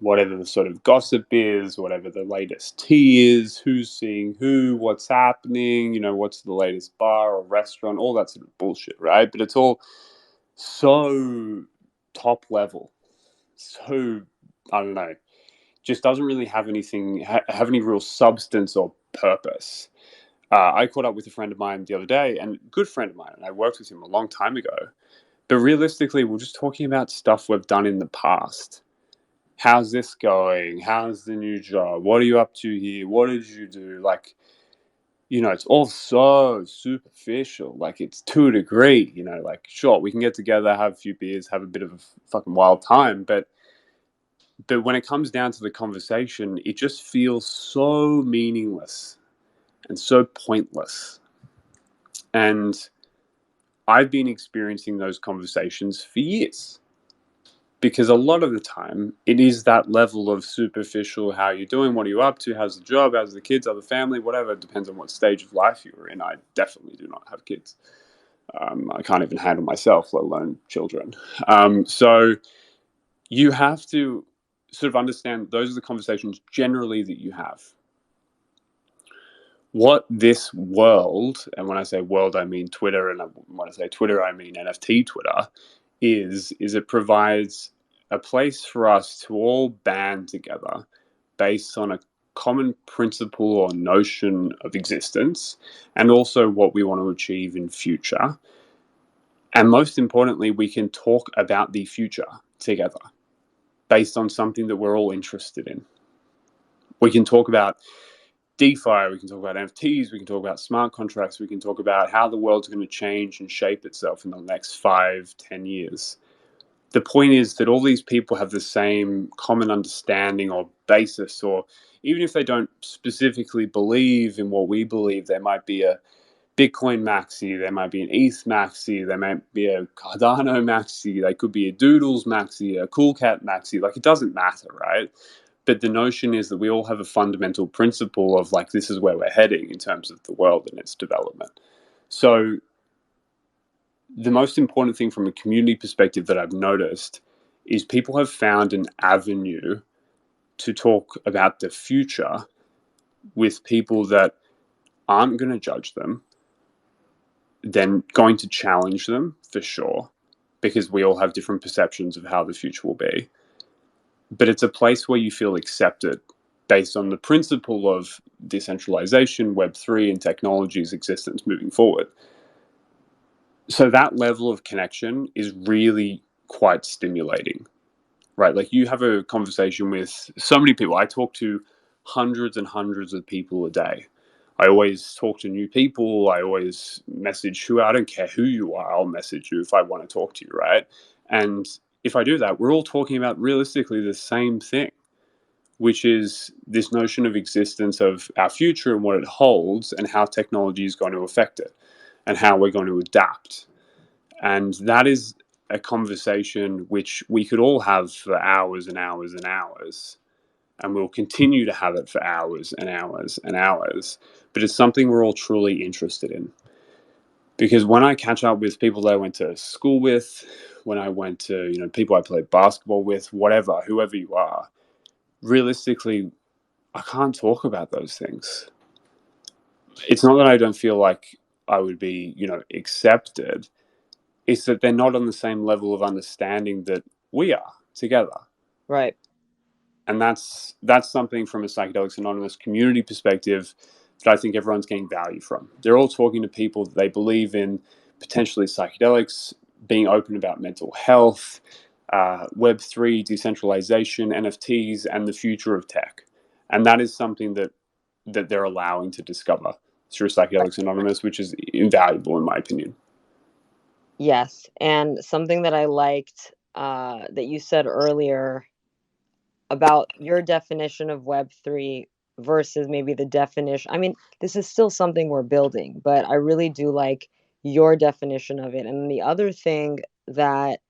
Whatever the sort of gossip is, whatever the latest tea is, who's seeing who, what's happening, what's the latest bar or restaurant, all that sort of bullshit, right? But it's all so top level. So, I don't know, just doesn't really have have any real substance or purpose. I caught up with a friend of mine the other day, and a good friend of mine, and I worked with him a long time ago. But realistically, we're just talking about stuff we've done in the past. How's this going? How's the new job? What are you up to here? What did you do? Like, it's all so superficial. Like, it's to a degree, like, sure, we can get together, have a few beers, have a bit of a fucking wild time. But when it comes down to the conversation, it just feels so meaningless and so pointless. And I've been experiencing those conversations for years. Because a lot of the time, it is that level of superficial, how are you doing, what are you up to, how's the job, how's the kids, how's the family, whatever. It depends on what stage of life you're in. I definitely do not have kids. I can't even handle myself, let alone children. So you have to sort of understand those are the conversations generally that you have. What this world, and when I say world, I mean Twitter, and when I say Twitter, I mean NFT Twitter, is it provides a place for us to all band together based on a common principle or notion of existence, and also what we want to achieve in future. And most importantly, we can talk about the future together based on something that we're all interested in. We can talk about DeFi, we can talk about NFTs, we can talk about smart contracts, we can talk about how the world's going to change and shape itself in the next 5-10 years. The point is that all these people have the same common understanding or basis, or even if they don't specifically believe in what we believe, there might be a Bitcoin maxi, there might be an ETH maxi, there might be a Cardano maxi, there could be a Doodles maxi, a Cool Cat maxi, like it doesn't matter, right? But the notion is that we all have a fundamental principle of like, this is where we're heading in terms of the world and its development. So the most important thing from a community perspective that I've noticed is people have found an avenue to talk about the future with people that aren't going to judge them, then going to challenge them for sure, because we all have different perceptions of how the future will be. But it's a place where you feel accepted based on the principle of decentralization, Web3, and technology's existence moving forward. So that level of connection is really quite stimulating, right? Like you have a conversation with so many people. I talk to hundreds and hundreds of people a day. I always talk to new people. I always message I don't care who you are, I'll message you if I want to talk to you, right? And if I do that, we're all talking about realistically the same thing. which is this notion of existence of our future and what it holds and how technology is going to affect it and how we're going to adapt. And that is a conversation which we could all have for hours and hours and hours. And we'll continue to have it for hours and hours and hours. But it's something we're all truly interested in. Because when I catch up with people that I went to school with, when I went to, people I played basketball with, whatever, whoever you are, realistically, I can't talk about those things. It's not that I don't feel like I would be, accepted. It's that they're not on the same level of understanding that we are together. Right. And that's something from a Psychedelics Anonymous community perspective that I think everyone's getting value from. They're all talking to people that they believe in potentially psychedelics, being open about mental health, Web3, decentralization, NFTs, and the future of tech. And that is something that they're allowing to discover through Psychedelics Anonymous, which is invaluable in my opinion. Yes. And something that I liked that you said earlier about your definition of Web3 versus maybe the definition. I mean, this is still something we're building, but I really do like your definition of it. And the other thing that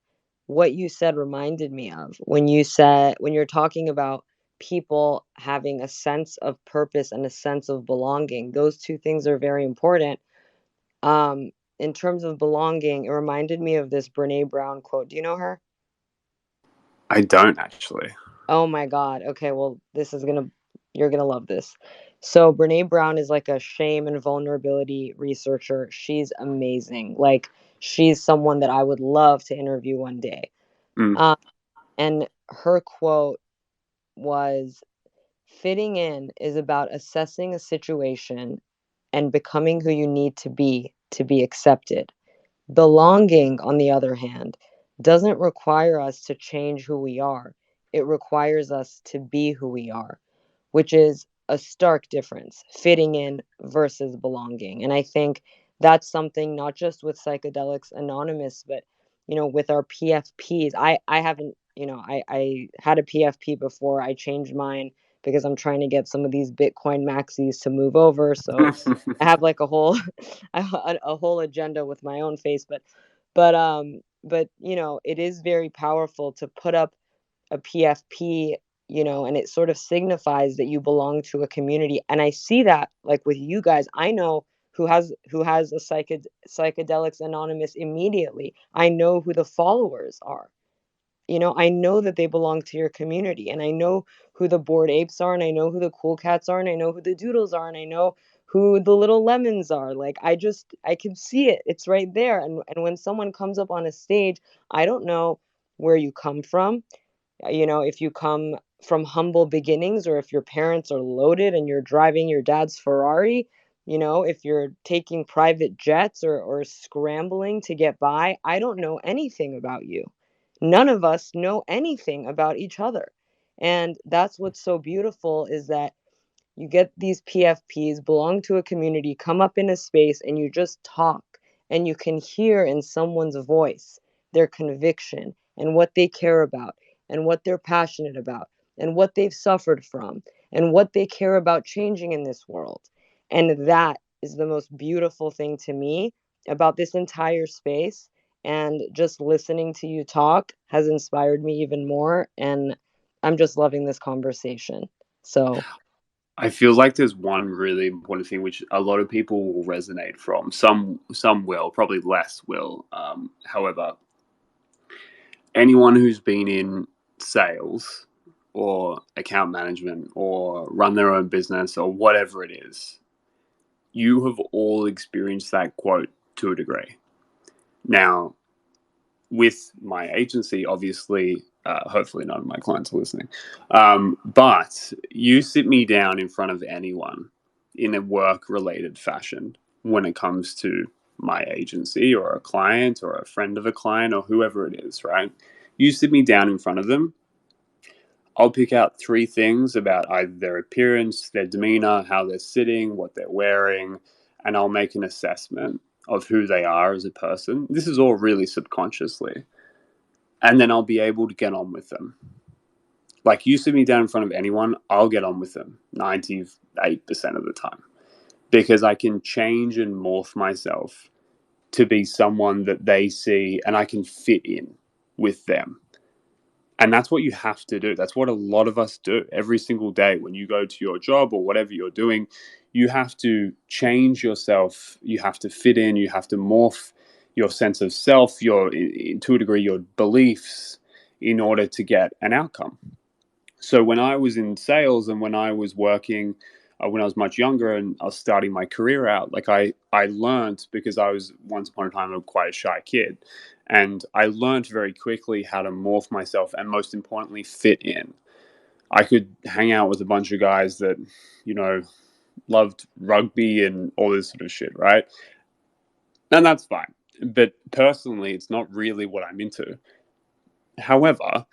what you said reminded me of when you're talking about people having a sense of purpose and a sense of belonging, those two things are very important. In terms of belonging, it reminded me of this Brene Brown quote. Do you know her? I don't actually. Oh my God. Okay, well, you're gonna love this. So Brene Brown is like a shame and vulnerability researcher. She's amazing. Like she's someone that I would love to interview one day. Mm. Um, and her quote was, "Fitting in is about assessing a situation and becoming who you need to be accepted. Belonging, on the other hand, doesn't require us to change who we are. It requires us to be who we are, which is a stark difference, fitting in versus belonging." And I think that's something not just with Psychedelics Anonymous, but with our PFPs. I haven't, I had a PFP before. I changed mine because I'm trying to get some of these Bitcoin maxis to move over. So I have like a whole a whole agenda with my own face, but it is very powerful to put up a PFP, and it sort of signifies that you belong to a community. And I see that like with you guys. I know who has a Psychedelics Anonymous immediately. I know who the followers are. I know that they belong to your community, and I know who the Bored Apes are, and I know who the Cool Cats are, and I know who the Doodles are, and I know who the Little Lemons are. Like I can see it. It's right there. And when someone comes up on a stage, I don't know where you come from. If you come from humble beginnings, or if your parents are loaded and you're driving your dad's Ferrari, if you're taking private jets, or scrambling to get by, I don't know anything about you. None of us know anything about each other. And that's what's so beautiful, is that you get these PFPs, belong to a community, come up in a space, and you just talk, and you can hear in someone's voice their conviction and what they care about and what they're passionate about and what they've suffered from and what they care about changing in this world. And that is the most beautiful thing to me about this entire space. And just listening to you talk has inspired me even more. And I'm just loving this conversation. So, I feel like there's one really important thing which a lot of people will resonate from. Some will, probably less will. However, anyone who's been in sales or account management or run their own business or whatever it is, you have all experienced that quote to a degree. Now, with my agency, obviously, hopefully none of my clients are listening, but you sit me down in front of anyone in a work-related fashion when it comes to my agency or a client or a friend of a client or whoever it is, right? You sit me down in front of them, I'll pick out three things about either their appearance, their demeanor, how they're sitting, what they're wearing, and I'll make an assessment of who they are as a person. This is all really subconsciously. And then I'll be able to get on with them. Like, you sit me down in front of anyone, I'll get on with them 98% of the time, because I can change and morph myself to be someone that they see and I can fit in with them. And that's what you have to do. That's what a lot of us do every single day when you go to your job or whatever you're doing. You have to change yourself. You have to fit in. You have to morph your sense of self, to a degree, your beliefs, in order to get an outcome. So when I was in sales and when I was working, when I was much younger and I was starting my career out, like I learned, because I was once upon a time quite a shy kid, and I learned very quickly how to morph myself and, most importantly, fit in. I could hang out with a bunch of guys that, you know, loved rugby and all this sort of shit, right? And that's fine. But personally, it's not really what I'm into. However,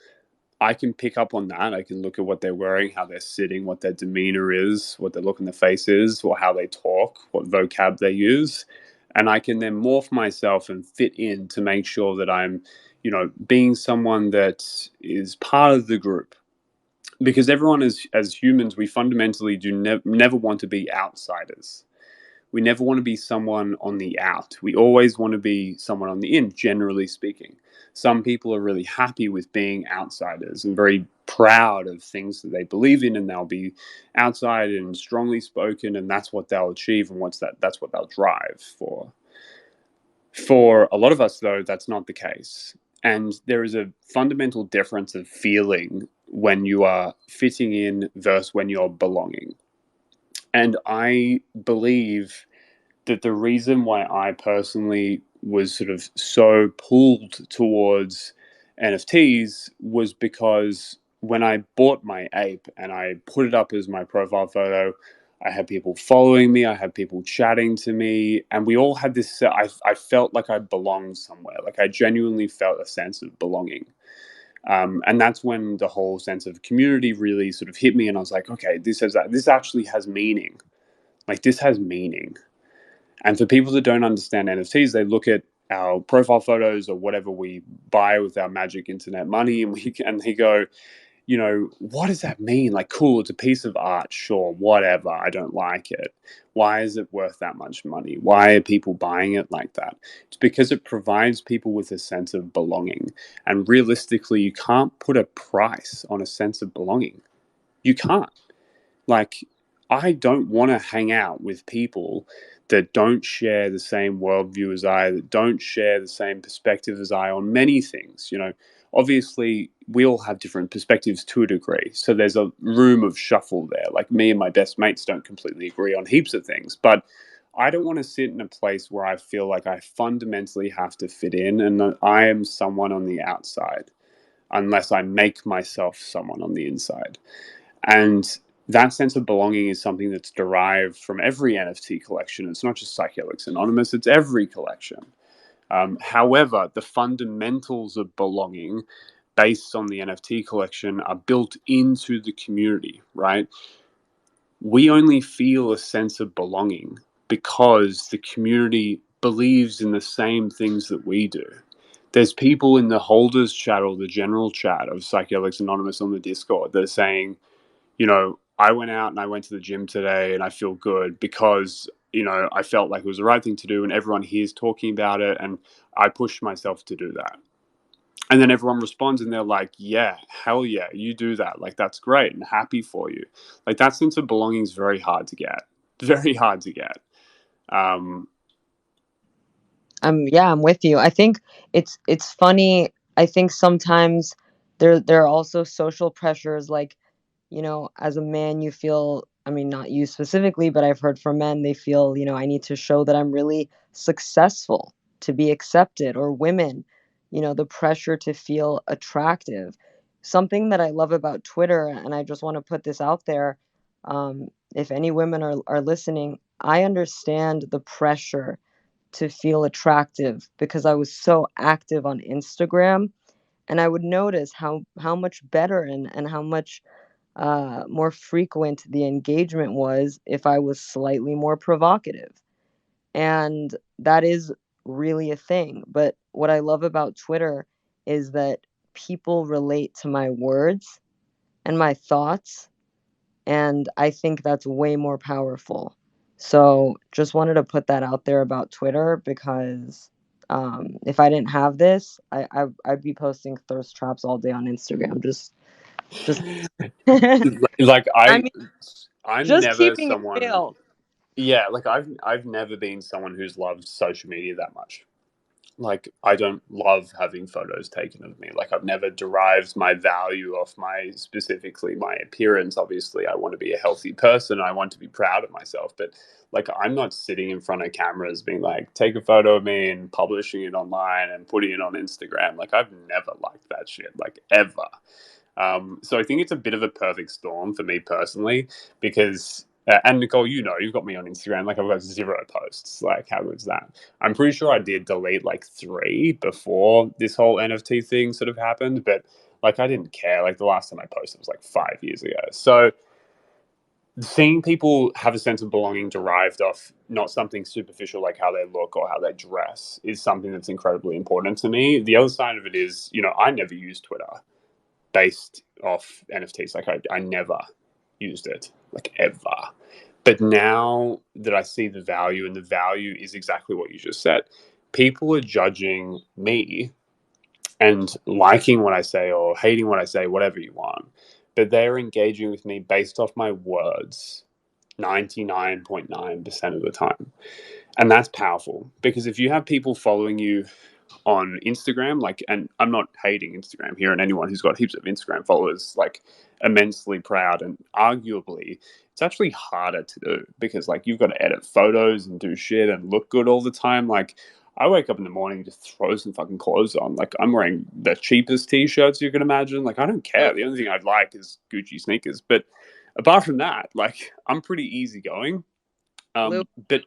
I can pick up on that. I can look at what they're wearing, how they're sitting, what their demeanor is, what their look in the face is, or how they talk, what vocab they use. And I can then morph myself and fit in to make sure that I'm, being someone that is part of the group. Because everyone, as humans, we fundamentally do never want to be outsiders. We never want to be someone on the out. We always want to be someone on the in, generally speaking. Some people are really happy with being outsiders and very proud of things that they believe in, and they'll be outside and strongly spoken, and that's what they'll achieve, and that's what they'll drive for. For a lot of us, though, that's not the case. And there is a fundamental difference of feeling when you are fitting in versus when you're belonging. And I believe that the reason why I personally was sort of so pulled towards NFTs was because when I bought my ape and I put it up as my profile photo, I had people following me, I had people chatting to me, and we all had this. I felt like I belonged somewhere. Like, I genuinely felt a sense of belonging. And that's when the whole sense of community really sort of hit me, and I was like, okay, this actually has meaning. Like, this has meaning. And for people that don't understand NFTs, they look at our profile photos or whatever we buy with our magic internet money, and they go, what does that mean? Like, cool, it's a piece of art, sure, whatever. I don't like it. Why is it worth that much money? Why are people buying it like that? It's because it provides people with a sense of belonging. And realistically, you can't put a price on a sense of belonging. You can't. Like, I don't want to hang out with people that don't share the same worldview as I, that don't share the same perspective as I on many things. Obviously, we all have different perspectives to a degree. So there's a room of shuffle there. Like, me and my best mates don't completely agree on heaps of things. But I don't want to sit in a place where I feel like I fundamentally have to fit in and that I am someone on the outside unless I make myself someone on the inside. And that sense of belonging is something that's derived from every NFT collection. It's not just Psychedelics Anonymous, it's every collection. However, the fundamentals of belonging based on the NFT collection are built into the community, right? We only feel a sense of belonging because the community believes in the same things that we do. There's people in the holders chat or the general chat of Psychedelics Anonymous on the Discord that are saying, I went out and I went to the gym today and I feel good because, I felt like it was the right thing to do and everyone here is talking about it and I pushed myself to do that. And then everyone responds and they're like, yeah, hell yeah, you do that. Like, that's great and happy for you. Like, that sense of belonging is very hard to get. Very hard to get. Yeah, I'm with you. I think it's funny. I think sometimes there are also social pressures, like, as a man, you feel, I mean, not you specifically, but I've heard from men, they feel, I need to show that I'm really successful to be accepted, or women, the pressure to feel attractive. Something that I love about Twitter, and I just want to put this out there, if any women are listening, I understand the pressure to feel attractive because I was so active on Instagram, and I would notice how much better and how much more frequent the engagement was if I was slightly more provocative. And that is really a thing. But what I love about Twitter is that people relate to my words and my thoughts. And I think that's way more powerful. So just wanted to put that out there about Twitter because if I didn't have this, I'd be posting thirst traps all day on Instagram. Just Like I mean, I'm just never keeping it someone. real. Yeah, like I've never been someone who's loved social media that much. Like I don't love having photos taken of me. Like I've never derived my value off my specifically my appearance. Obviously, I want to be a healthy person. I want to be proud of myself, but like I'm not sitting in front of cameras being like take a photo of me and publishing it online and putting it on Instagram. Like I've never liked that shit, like ever. So I think it's a bit of a perfect storm for me personally because, and Nicole, you know, you've got me on Instagram. Like I've got 0 posts. Like how good's that? I'm pretty sure I did delete like 3 before this whole NFT thing sort of happened, but like I didn't care. Like the last time I posted was like 5 years ago. So seeing people have a sense of belonging derived off not something superficial like how they look or how they dress is something that's incredibly important to me. The other side of it is, you know, I never use Twitter based off NFTs. Like I never used it, like ever. But now that I see the value, and the value is exactly what you just said, people are judging me and liking what I say or hating what I say, whatever you want. But they're engaging with me based off my words 99.9% of the time. And that's powerful because if you have people following you on Instagram, like, and I'm not hating Instagram here, and anyone who's got heaps of Instagram followers, like, immensely proud, and arguably, it's actually harder to do because, like, you've got to edit photos and do shit and look good all the time. Like, I wake up in the morning, just throw some fucking clothes on. Like, I'm wearing the cheapest t-shirts you can imagine. Like, I don't care. The only thing I'd like is Gucci sneakers. But apart from that, like, I'm pretty easygoing. Lou, But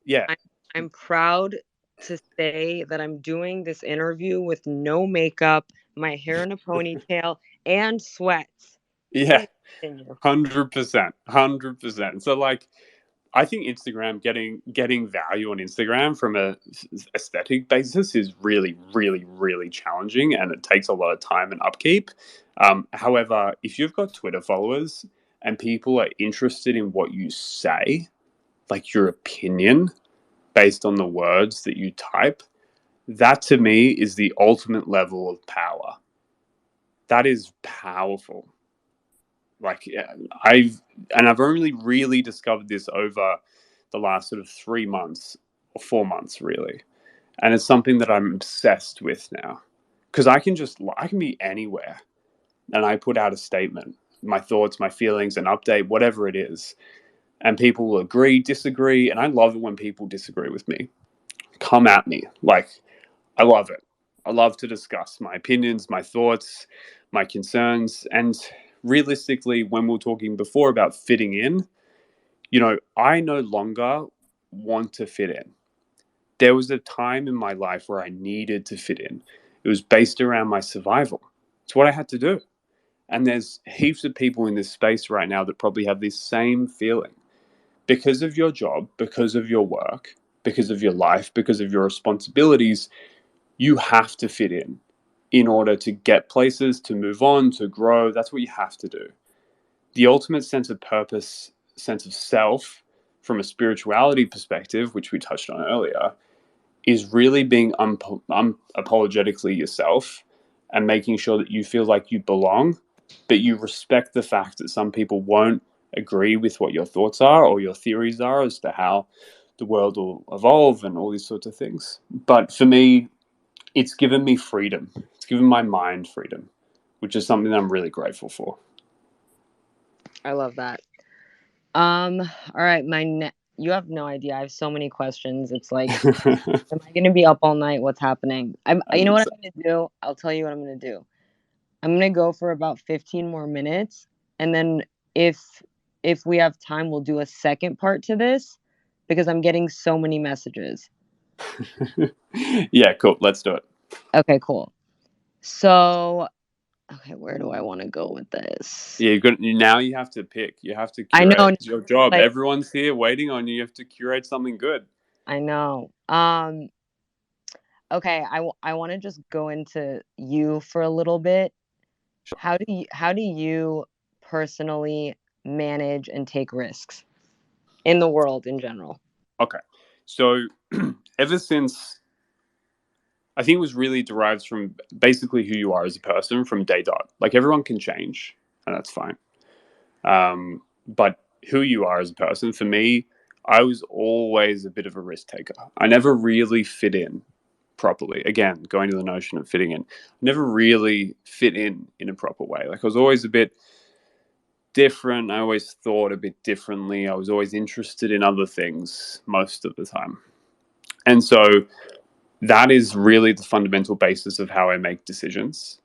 yeah, I'm I'm proud to say that I'm doing this interview with no makeup, my hair in a ponytail, and sweats. yeah, Please continue. 100%, 100%. So like, I think Instagram getting value on Instagram from a aesthetic basis is really, really, really challenging, and it takes a lot of time and upkeep. However, if you've got Twitter followers and people are interested in what you say, like your opinion based on the words that you type, that to me is the ultimate level of power. That is powerful. Like I've only really discovered this over the last sort of 3 months or 4 months really, and it's something that I'm obsessed with now because I can be anywhere and I put out a statement, my thoughts, my feelings, an update, whatever it is, and people will agree, disagree, and I love it when people disagree with me. Come at me, like I love it. I love to discuss my opinions, my thoughts, my concerns. And realistically, when we were talking before about fitting in, you know, I no longer want to fit in. There was a time in my life where I needed to fit in. It was based around my survival. It's what I had to do. And there's heaps of people in this space right now that probably have this same feeling because of your job, because of your work, because of your life, because of your responsibilities. You have to fit in order to get places, to move on, to grow. That's what you have to do. The ultimate sense of purpose, sense of self, from a spirituality perspective, which we touched on earlier, is really being unapologetically yourself and making sure that you feel like you belong, but you respect the fact that some people won't agree with what your thoughts are or your theories are as to how the world will evolve and all these sorts of things. But for me, it's given me freedom. It's given my mind freedom, which is something that I'm really grateful for. I love that. All right, you have no idea. I have so many questions. It's like, am I gonna be up all night? What's happening? You know what I'm gonna do? I'll tell you what I'm gonna do. I'm gonna go for about 15 more minutes, and then if if we have time, we'll do a second part to this because I'm getting so many messages. Yeah, cool. Let's do it. Okay, cool. So, okay, where do I want to go with this? Yeah, now you have to pick. You have to I curate. know, It's your job. like, Everyone's here waiting on you. You have to curate something good. I know. Okay, I want to just go into you for a little bit. How do you personally manage and take risks in the world in general? Okay. So ever since, I think it was really derived from basically who you are as a person from day dot. Like everyone can change, and that's fine. But who you are as a person, for me, I was always a bit of a risk taker. I never really fit in properly. Again, going to the notion of fitting in, I never really fit in a proper way. Like I was always a bit different. I always thought a bit differently. I was always interested in other things most of the time. And so that is really the fundamental basis of how I make decisions.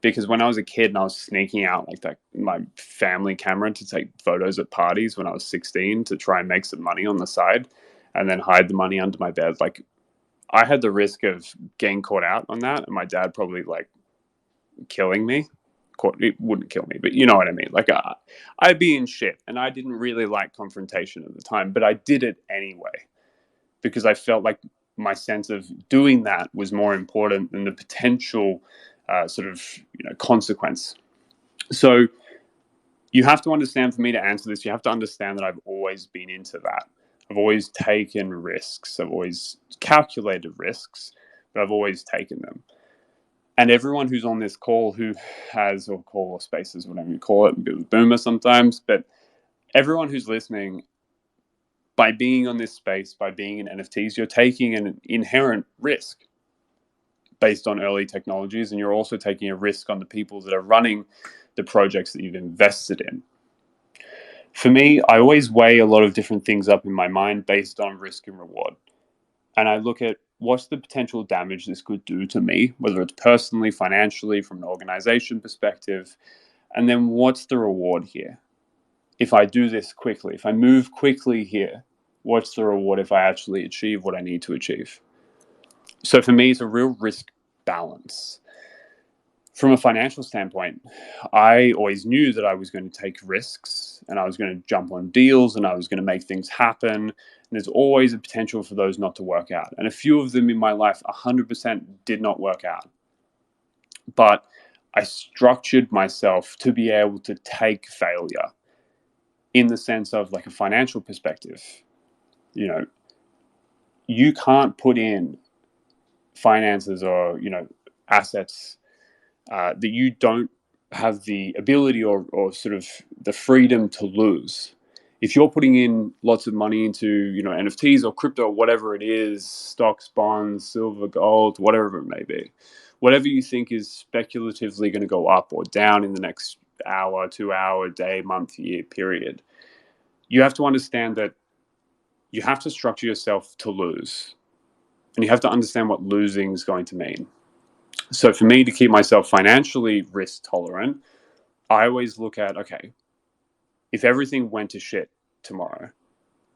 Because when I was a kid and I was sneaking out like that, my family camera to take photos at parties when I was 16 to try and make some money on the side and then hide the money under my bed, like I had the risk of getting caught out on that and my dad probably like killing me. It wouldn't kill me, but you know what I mean. Like I'd be in shit and I didn't really like confrontation at the time, but I did it anyway because I felt like my sense of doing that was more important than the potential sort of consequence. So you have to understand, for me to answer this, you have to understand that I've always been into that. I've always taken risks. I've always calculated risks, but I've always taken them. And everyone who's on this call who has, or call or spaces, whatever you call it, a bit of a boomer sometimes, but everyone who's listening, by being on this space, by being in NFTs, you're taking an inherent risk based on early technologies, and you're also taking a risk on the people that are running the projects that you've invested in. For me, I always weigh a lot of different things up in my mind based on risk and reward. And I look at what's the potential damage this could do to me, whether it's personally, financially, from an organization perspective, and then what's the reward here? If I do this quickly, if I move quickly here, what's the reward if I actually achieve what I need to achieve? So for me, it's a real risk balance. From a financial standpoint, I always knew that I was going to take risks and I was going to jump on deals and I was going to make things happen. And there's always a potential for those not to work out. And a few of them in my life, 100% did not work out. But I structured myself to be able to take failure in the sense of like a financial perspective. You can't put in finances or, assets that you don't have the ability or sort of the freedom to lose. If you're putting in lots of money into, NFTs or crypto or whatever it is, stocks, bonds, silver, gold, whatever it may be, whatever you think is speculatively going to go up or down in the next hour, 2 hour, day, month, year period, you have to understand that you have to structure yourself to lose. And you have to understand what losing is going to mean. So for me, to keep myself financially risk tolerant, I always look at, okay, if everything went to shit tomorrow,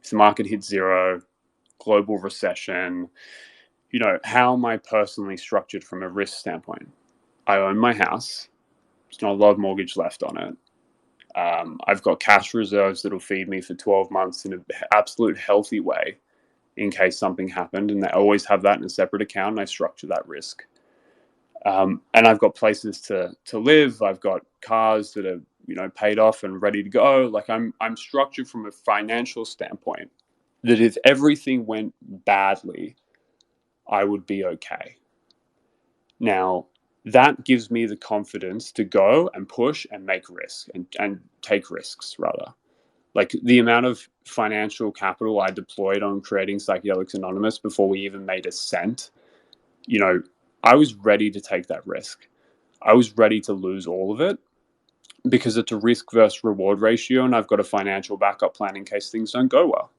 if the market hit zero, global recession, how am I personally structured from a risk standpoint? I own my house. There's not a lot of mortgage left on it. I've got cash reserves that'll feed me for 12 months in an absolute healthy way in case something happened. And I always have that in a separate account and I structure that risk. And I've got places to live. I've got cars that are, paid off and ready to go. Like I'm structured from a financial standpoint that if everything went badly, I would be okay. Now, that gives me the confidence to go and push and make risks and take risks rather. Like the amount of financial capital I deployed on creating Psychedelics Anonymous before we even made a cent, I was ready to take that risk. I was ready to lose all of it because it's a risk versus reward ratio and I've got a financial backup plan in case things don't go well.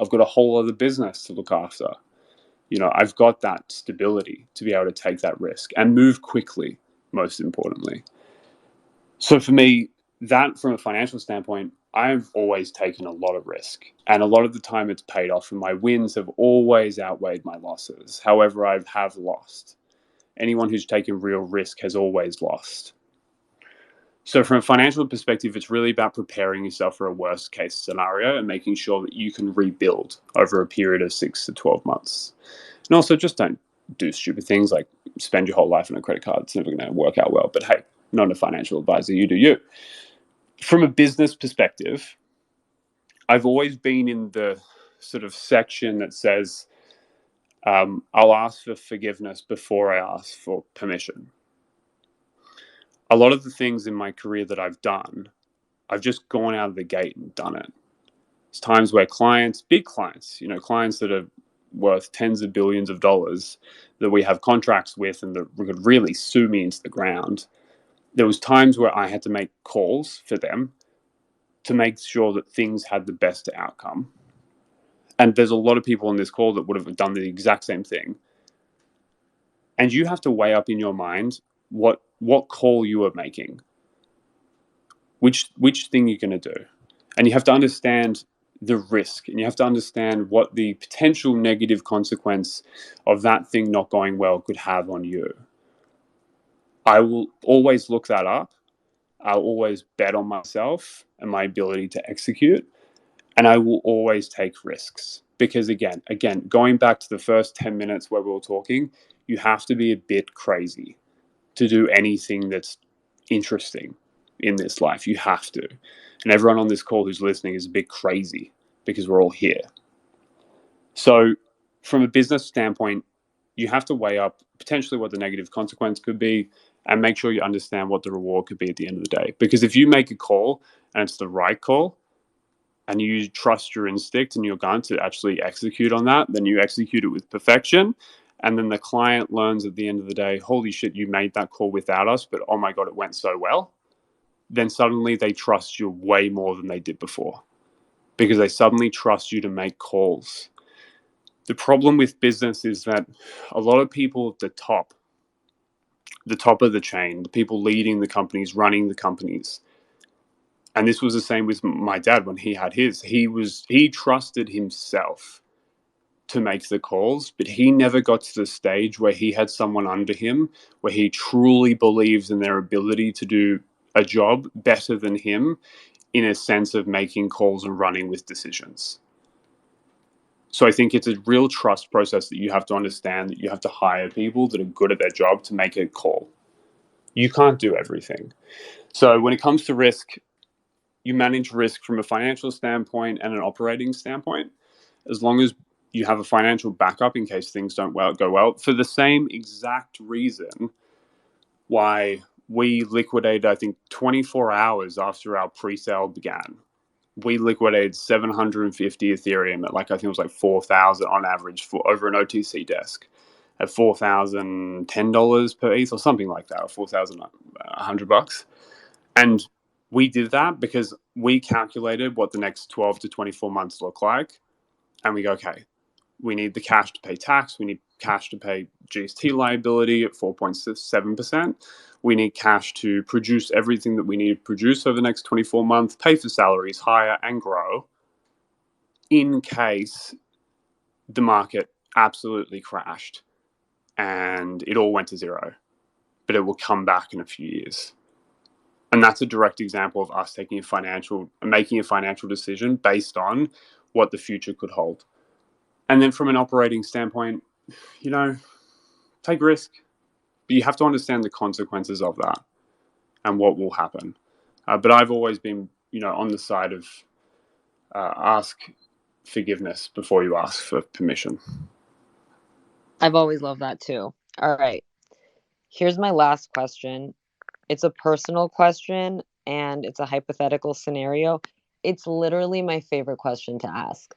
I've got a whole other business to look after. I've got that stability to be able to take that risk and move quickly, most importantly. So for me, that from a financial standpoint, I've always taken a lot of risk and a lot of the time it's paid off and my wins have always outweighed my losses. However, I have lost. Anyone who's taken real risk has always lost. So from a financial perspective, it's really about preparing yourself for a worst case scenario and making sure that you can rebuild over a period of 6 to 12 months. And also just don't do stupid things like spend your whole life on a credit card. It's never going to work out well. But hey, not a financial advisor. You do you. From a business perspective, I've always been in the sort of section that says, I'll ask for forgiveness before I ask for permission. A lot of the things in my career that I've done, I've just gone out of the gate and done it. It's times where clients, big clients, clients that are worth tens of billions of dollars that we have contracts with and that could really sue me into the ground. There was times where I had to make calls for them to make sure that things had the best outcome. And there's a lot of people on this call that would have done the exact same thing. And you have to weigh up in your mind what call you are making, which thing you're going to do. And you have to understand the risk, and you have to understand what the potential negative consequence of that thing not going well could have on you. I will always look that up. I'll always bet on myself and my ability to execute. And I will always take risks. Because again, going back to the first 10 minutes where we were talking, you have to be a bit crazy to do anything that's interesting in this life. You have to. And everyone on this call who's listening is a bit crazy because we're all here. So from a business standpoint, you have to weigh up potentially what the negative consequence could be and make sure you understand what the reward could be at the end of the day. Because if you make a call and it's the right call and you trust your instinct and your gun to actually execute on that, then you execute it with perfection. And then the client learns at the end of the day, holy shit, you made that call without us, but oh my God, it went so well. Then suddenly they trust you way more than they did before because they suddenly trust you to make calls. The problem with business is that a lot of people at the top of the chain, the people leading the companies, running the companies, and this was the same with my dad when he had his, he trusted himself to make the calls, but he never got to the stage where he had someone under him where he truly believes in their ability to do a job better than him in a sense of making calls and running with decisions. So I think it's a real trust process that you have to understand, that you have to hire people that are good at their job to make a call. You can't do everything. So when it comes to risk, you manage risk from a financial standpoint and an operating standpoint, as long as you have a financial backup in case things don't go well. For the same exact reason why we liquidated, I think, 24 hours after our pre-sale began. We liquidated 750 Ethereum at I think it was 4,000 on average for over an OTC desk at $4,010 per ETH or something like that, or $4,100. And we did that because we calculated what the next 12 to 24 months look like. And we go, okay, we need the cash to pay tax. We need cash to pay GST liability at 4.7%. We need cash to produce everything that we need to produce over the next 24 months, pay for salaries, hire, and grow in case the market absolutely crashed and it all went to zero. But it will come back in a few years. And that's a direct example of us making a financial decision based on what the future could hold. And then from an operating standpoint, take risk, but you have to understand the consequences of that and what will happen. But I've always been, on the side of ask forgiveness before you ask for permission. I've always loved that too. All right. Here's my last question. It's a personal question and it's a hypothetical scenario. It's literally my favorite question to ask.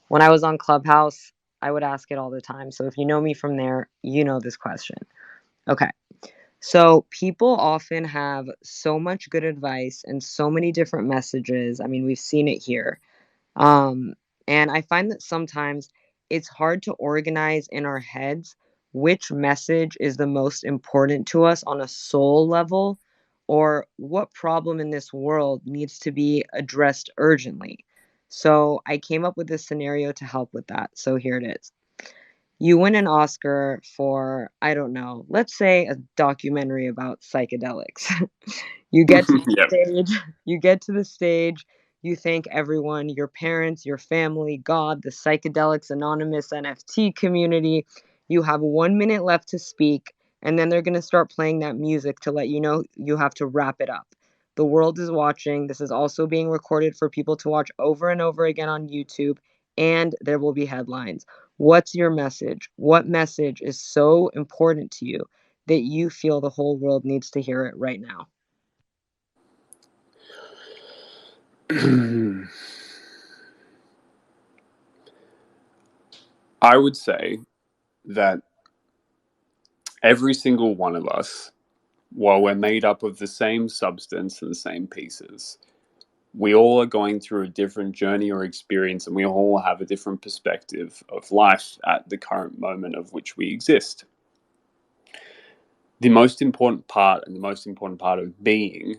When I was on Clubhouse, I would ask it all the time. So if you know me from there, you know this question. Okay. So people often have so much good advice and so many different messages. I mean, we've seen it here. Um, and I find that sometimes it's hard to organize in our heads which message is the most important to us on a soul level, or what problem in this world needs to be addressed urgently. So I came up with this scenario to help with that. So here it is. You win an Oscar for, I don't know, let's say a documentary about psychedelics. You get to the Yep. stage, you thank everyone, your parents, your family, God, the Psychedelics Anonymous NFT community. You have 1 minute left to speak. And then they're going to start playing that music to let you know you have to wrap it up. The world is watching. This is also being recorded for people to watch over and over again on YouTube, and there will be headlines. What's your message? What message is so important to you that you feel the whole world needs to hear it right now? I would say that every single one of us, while we're made up of the same substance and the same pieces, we all are going through a different journey or experience, and we all have a different perspective of life at the current moment of which we exist. The most important part, and the most important part of being,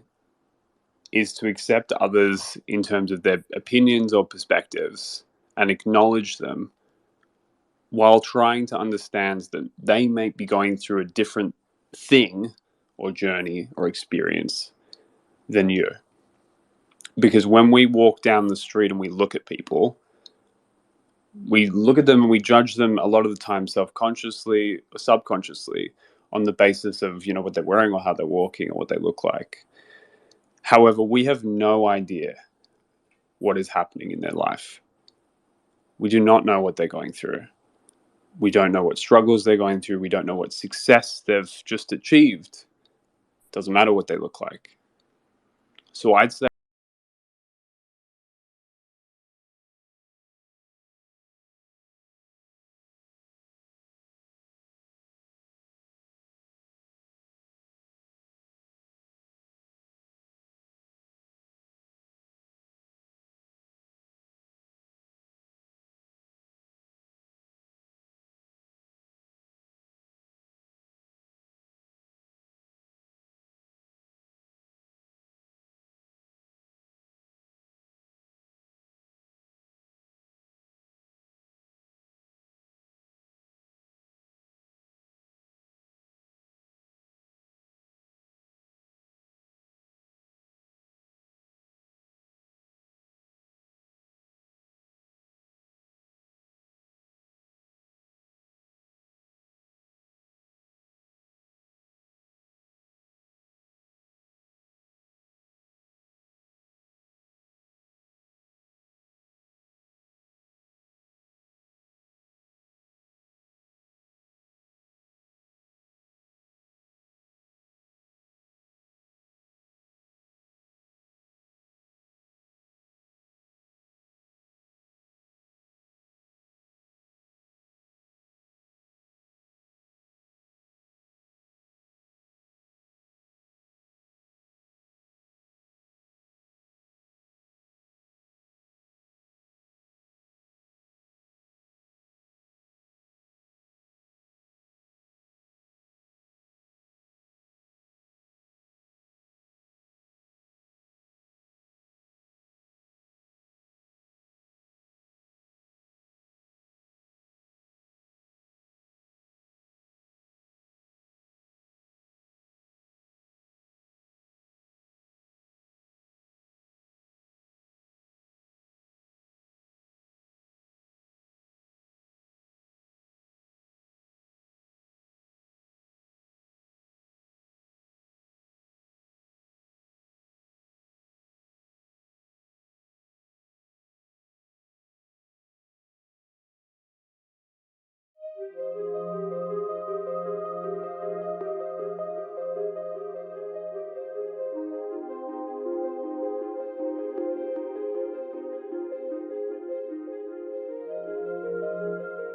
is to accept others in terms of their opinions or perspectives and acknowledge them, while trying to understand that they may be going through a different thing or journey or experience than you. Because when we walk down the street and we look at people, we look at them and we judge them a lot of the time self-consciously or subconsciously on the basis of, what they're wearing or how they're walking or what they look like. However, we have no idea what is happening in their life. We do not know what they're going through. We don't know what struggles they're going through. We don't know what success they've just achieved. Doesn't matter what they look like. So I'd say